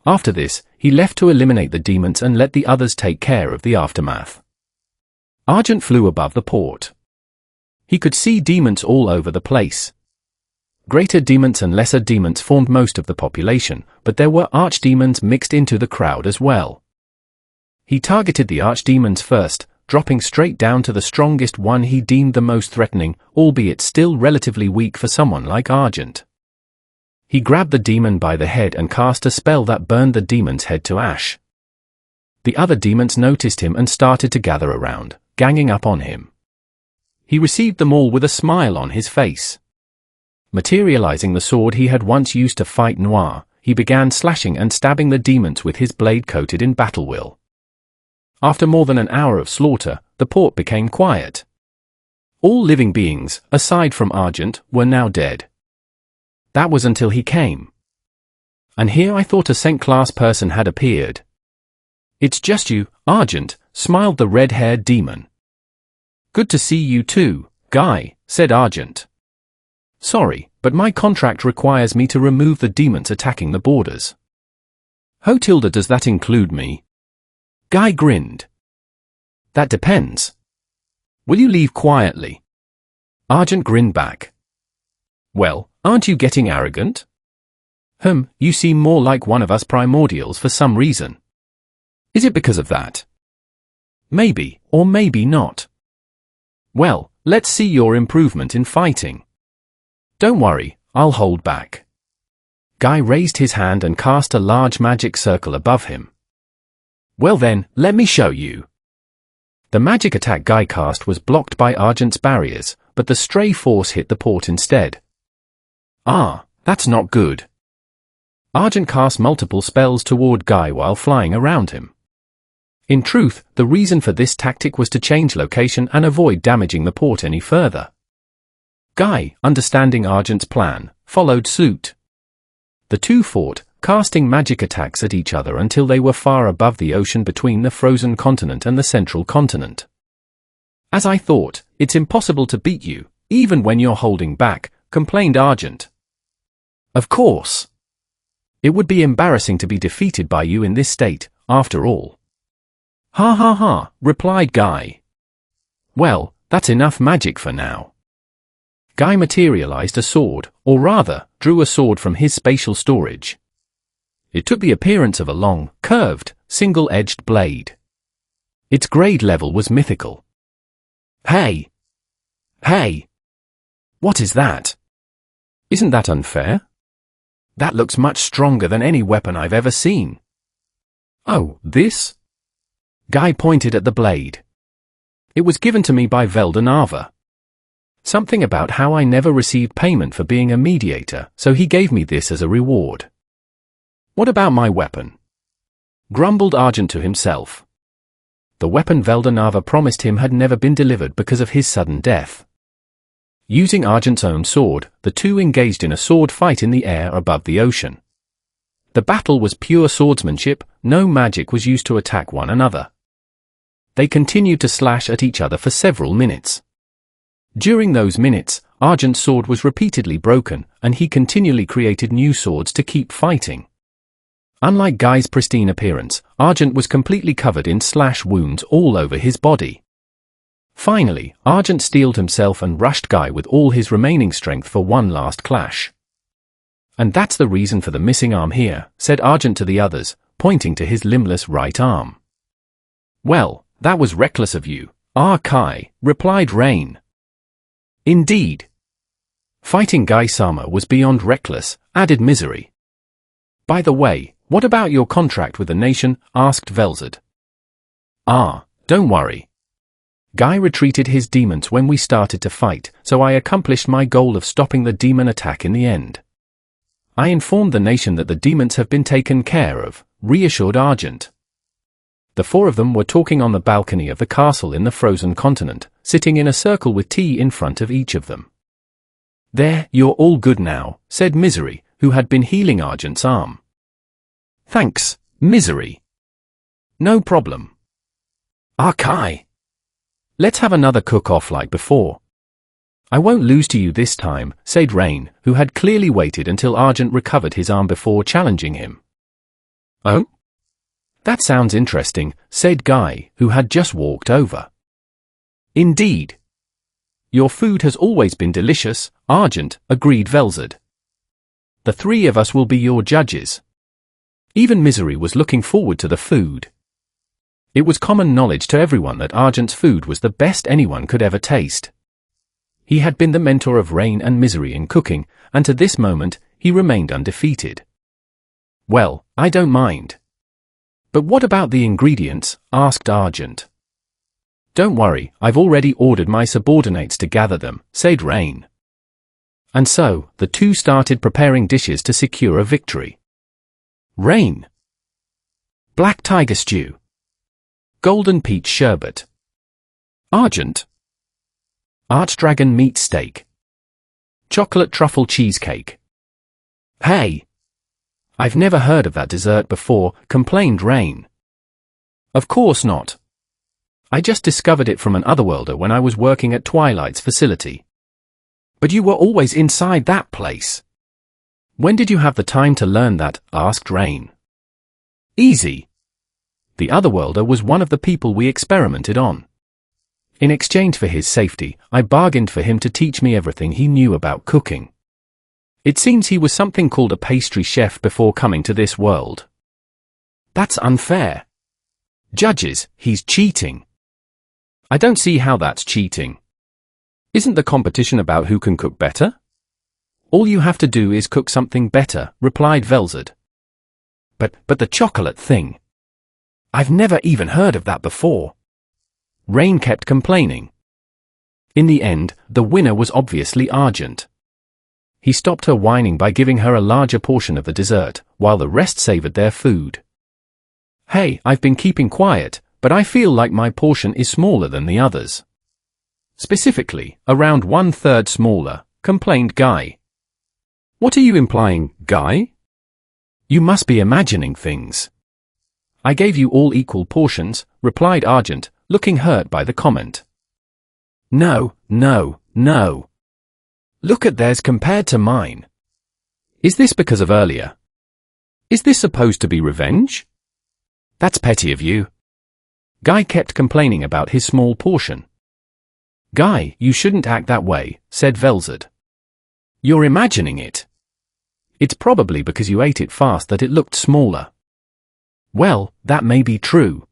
After this, he left to eliminate the demons and let the others take care of the aftermath. Argent flew above the port. He could see demons all over the place. Greater demons and lesser demons formed most of the population, but there were archdemons mixed into the crowd as well. He targeted the archdemons first, dropping straight down to the strongest one he deemed the most threatening, albeit still relatively weak for someone like Argent. He grabbed the demon by the head and cast a spell that burned the demon's head to ash. The other demons noticed him and started to gather around, ganging up on him. He received them all with a smile on his face. Materializing the sword he had once used to fight Noir, he began slashing and stabbing the demons with his blade coated in battle will. After more than an hour of slaughter, the port became quiet. All living beings, aside from Argent, were now dead. That was until he came. And here I thought a Saint-class person had appeared. It's just you, Argent, smiled the red-haired demon. Good to see you too, Guy, said Argent. Sorry, but my contract requires me to remove the demons attacking the borders. Ho tilde, does that include me? Guy grinned. That depends. Will you leave quietly? Argent grinned back. Well, aren't you getting arrogant? You seem more like one of us primordials for some reason. Is it because of that? Maybe, or maybe not. Well, let's see your improvement in fighting. Don't worry, I'll hold back. Guy raised his hand and cast a large magic circle above him. Well then, let me show you. The magic attack Guy cast was blocked by Argent's barriers, but the stray force hit the port instead. Ah, that's not good. Argent cast multiple spells toward Guy while flying around him. In truth, the reason for this tactic was to change location and avoid damaging the port any further. Guy, understanding Argent's plan, followed suit. The two fought, casting magic attacks at each other until they were far above the ocean between the frozen continent and the central continent. As I thought, it's impossible to beat you, even when you're holding back, complained Argent. Of course. It would be embarrassing to be defeated by you in this state, after all. Ha ha ha, replied Guy. Well, that's enough magic for now. Guy materialized a sword, or rather, drew a sword from his spatial storage. It took the appearance of a long, curved, single-edged blade. Its grade level was mythical. Hey! Hey! What is that? Isn't that unfair? That looks much stronger than any weapon I've ever seen. Oh, this? Guy pointed at the blade. It was given to me by Veldanava. Something about how I never received payment for being a mediator, so he gave me this as a reward. What about my weapon? Grumbled Argent to himself. The weapon Veldanava promised him had never been delivered because of his sudden death. Using Argent's own sword, the two engaged in a sword fight in the air above the ocean. The battle was pure swordsmanship, no magic was used to attack one another. They continued to slash at each other for several minutes. During those minutes, Argent's sword was repeatedly broken, and he continually created new swords to keep fighting. Unlike Guy's pristine appearance, Argent was completely covered in slash wounds all over his body. Finally, Argent steeled himself and rushed Guy with all his remaining strength for one last clash. And that's the reason for the missing arm here, said Argent to the others, pointing to his limbless right arm. Well, that was reckless of you, Kai, replied Rain. Indeed. Fighting Guy-sama was beyond reckless, added Misery. By the way, what about your contract with the nation? Asked Velzard. Don't worry. Guy retreated his demons when we started to fight, so I accomplished my goal of stopping the demon attack in the end. I informed the nation that the demons have been taken care of, reassured Argent. The four of them were talking on the balcony of the castle in the frozen continent, sitting in a circle with tea in front of each of them. There, you're all good now, said Misery, who had been healing Argent's arm. Thanks, Misery. No problem. Kai. Let's have another cook-off like before. I won't lose to you this time, said Rain, who had clearly waited until Argent recovered his arm before challenging him. Oh? That sounds interesting, said Guy, who had just walked over. Indeed. Your food has always been delicious, Argent, agreed Velzard. The three of us will be your judges. Even Misery was looking forward to the food. It was common knowledge to everyone that Argent's food was the best anyone could ever taste. He had been the mentor of Rain and Misery in cooking, and to this moment, he remained undefeated. Well, I don't mind. But what about the ingredients? Asked Argent. Don't worry, I've already ordered my subordinates to gather them, said Rain. And so, the two started preparing dishes to secure a victory. Rain. Black tiger stew. Golden peach sherbet. Argent. Archdragon meat steak. Chocolate truffle cheesecake. Hey! I've never heard of that dessert before, complained Rain. Of course not. I just discovered it from an otherworlder when I was working at Twilight's facility. But you were always inside that place. When did you have the time to learn that? Asked Rain. Easy. The otherworlder was one of the people we experimented on. In exchange for his safety, I bargained for him to teach me everything he knew about cooking. It seems he was something called a pastry chef before coming to this world. That's unfair. Judges, he's cheating. I don't see how that's cheating. Isn't the competition about who can cook better? All you have to do is cook something better, replied Velzard. But the chocolate thing. I've never even heard of that before. Rain kept complaining. In the end, the winner was obviously Argent. He stopped her whining by giving her a larger portion of the dessert, while the rest savored their food. Hey, I've been keeping quiet, but I feel like my portion is smaller than the others. Specifically, around 1/3 smaller, complained Guy. What are you implying, Guy? You must be imagining things. I gave you all equal portions, replied Argent, looking hurt by the comment. No. Look at theirs compared to mine. Is this because of earlier? Is this supposed to be revenge? That's petty of you. Guy kept complaining about his small portion. Guy, you shouldn't act that way, said Velzard. You're imagining it. It's probably because you ate it fast that it looked smaller. Well, that may be true.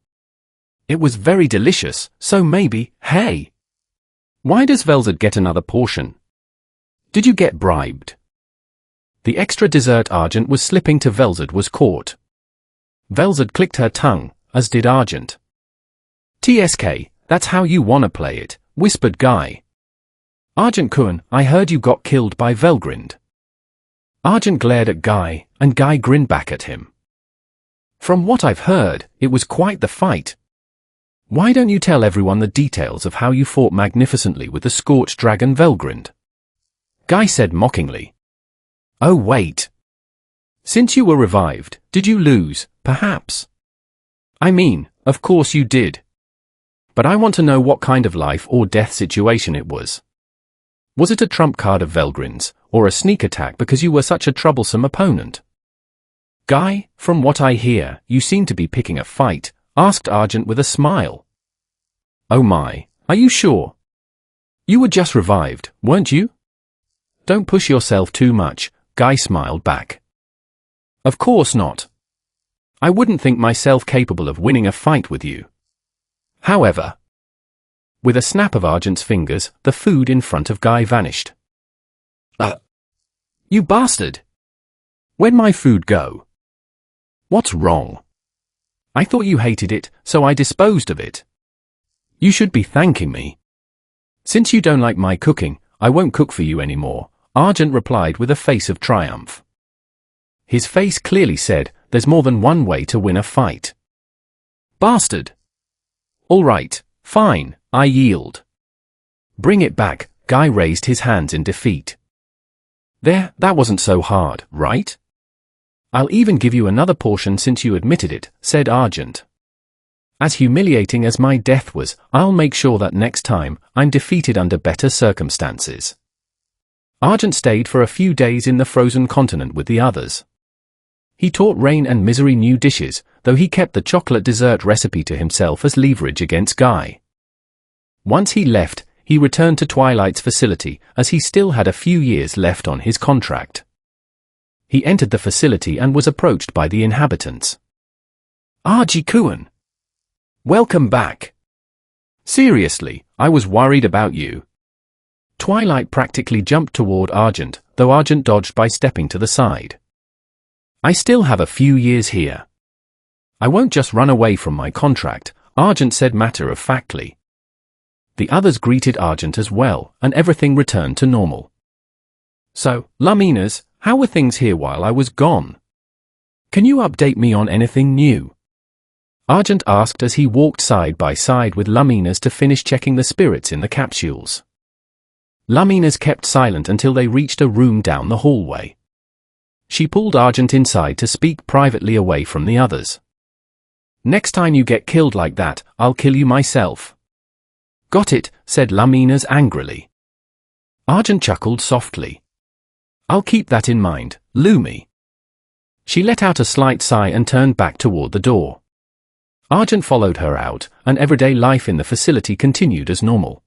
It was very delicious, so maybe, hey. Why does Velzard get another portion? Did you get bribed? The extra dessert Argent was slipping to Velzard was caught. Velzard clicked her tongue, as did Argent. TSK, that's how you wanna play it, whispered Guy. Argent-kun, I heard you got killed by Velgrind. Argent glared at Guy, and Guy grinned back at him. From what I've heard, it was quite the fight. Why don't you tell everyone the details of how you fought magnificently with the scorched dragon Velgrind? Guy said mockingly. Oh wait. Since you were revived, did you lose, perhaps? I mean, of course you did. But I want to know what kind of life or death situation it was. Was it a trump card of Velgrind's, or a sneak attack because you were such a troublesome opponent? Guy, from what I hear, you seem to be picking a fight, asked Argent with a smile. Oh my, are you sure? You were just revived, weren't you? Don't push yourself too much, Guy smiled back. Of course not. I wouldn't think myself capable of winning a fight with you. However, with a snap of Argent's fingers, the food in front of Guy vanished. You bastard! Where'd my food go? What's wrong? I thought you hated it, so I disposed of it. You should be thanking me. Since you don't like my cooking, I won't cook for you anymore, Argent replied with a face of triumph. His face clearly said, there's more than one way to win a fight. Bastard! All right, fine, I yield. Bring it back, Guy raised his hands in defeat. There, that wasn't so hard, right? I'll even give you another portion since you admitted it, said Argent. As humiliating as my death was, I'll make sure that next time, I'm defeated under better circumstances. Argent stayed for a few days in the frozen continent with the others. He taught Rain and Misery new dishes, though he kept the chocolate dessert recipe to himself as leverage against Guy. Once he left, he returned to Twilight's facility, as he still had a few years left on his contract. He entered the facility and was approached by the inhabitants. Arji-kun! Welcome back. Seriously, I was worried about you. Twilight practically jumped toward Argent, though Argent dodged by stepping to the side. I still have a few years here. I won't just run away from my contract, Argent said matter-of-factly. The others greeted Argent as well, and everything returned to normal. So, Luminas, how were things here while I was gone? Can you update me on anything new? Argent asked as he walked side by side with Luminas to finish checking the spirits in the capsules. Luminas kept silent until they reached a room down the hallway. She pulled Argent inside to speak privately away from the others. Next time you get killed like that, I'll kill you myself. Got it, said Laminas angrily. Argent chuckled softly. I'll keep that in mind, Lumi. She let out a slight sigh and turned back toward the door. Argent followed her out, and everyday life in the facility continued as normal.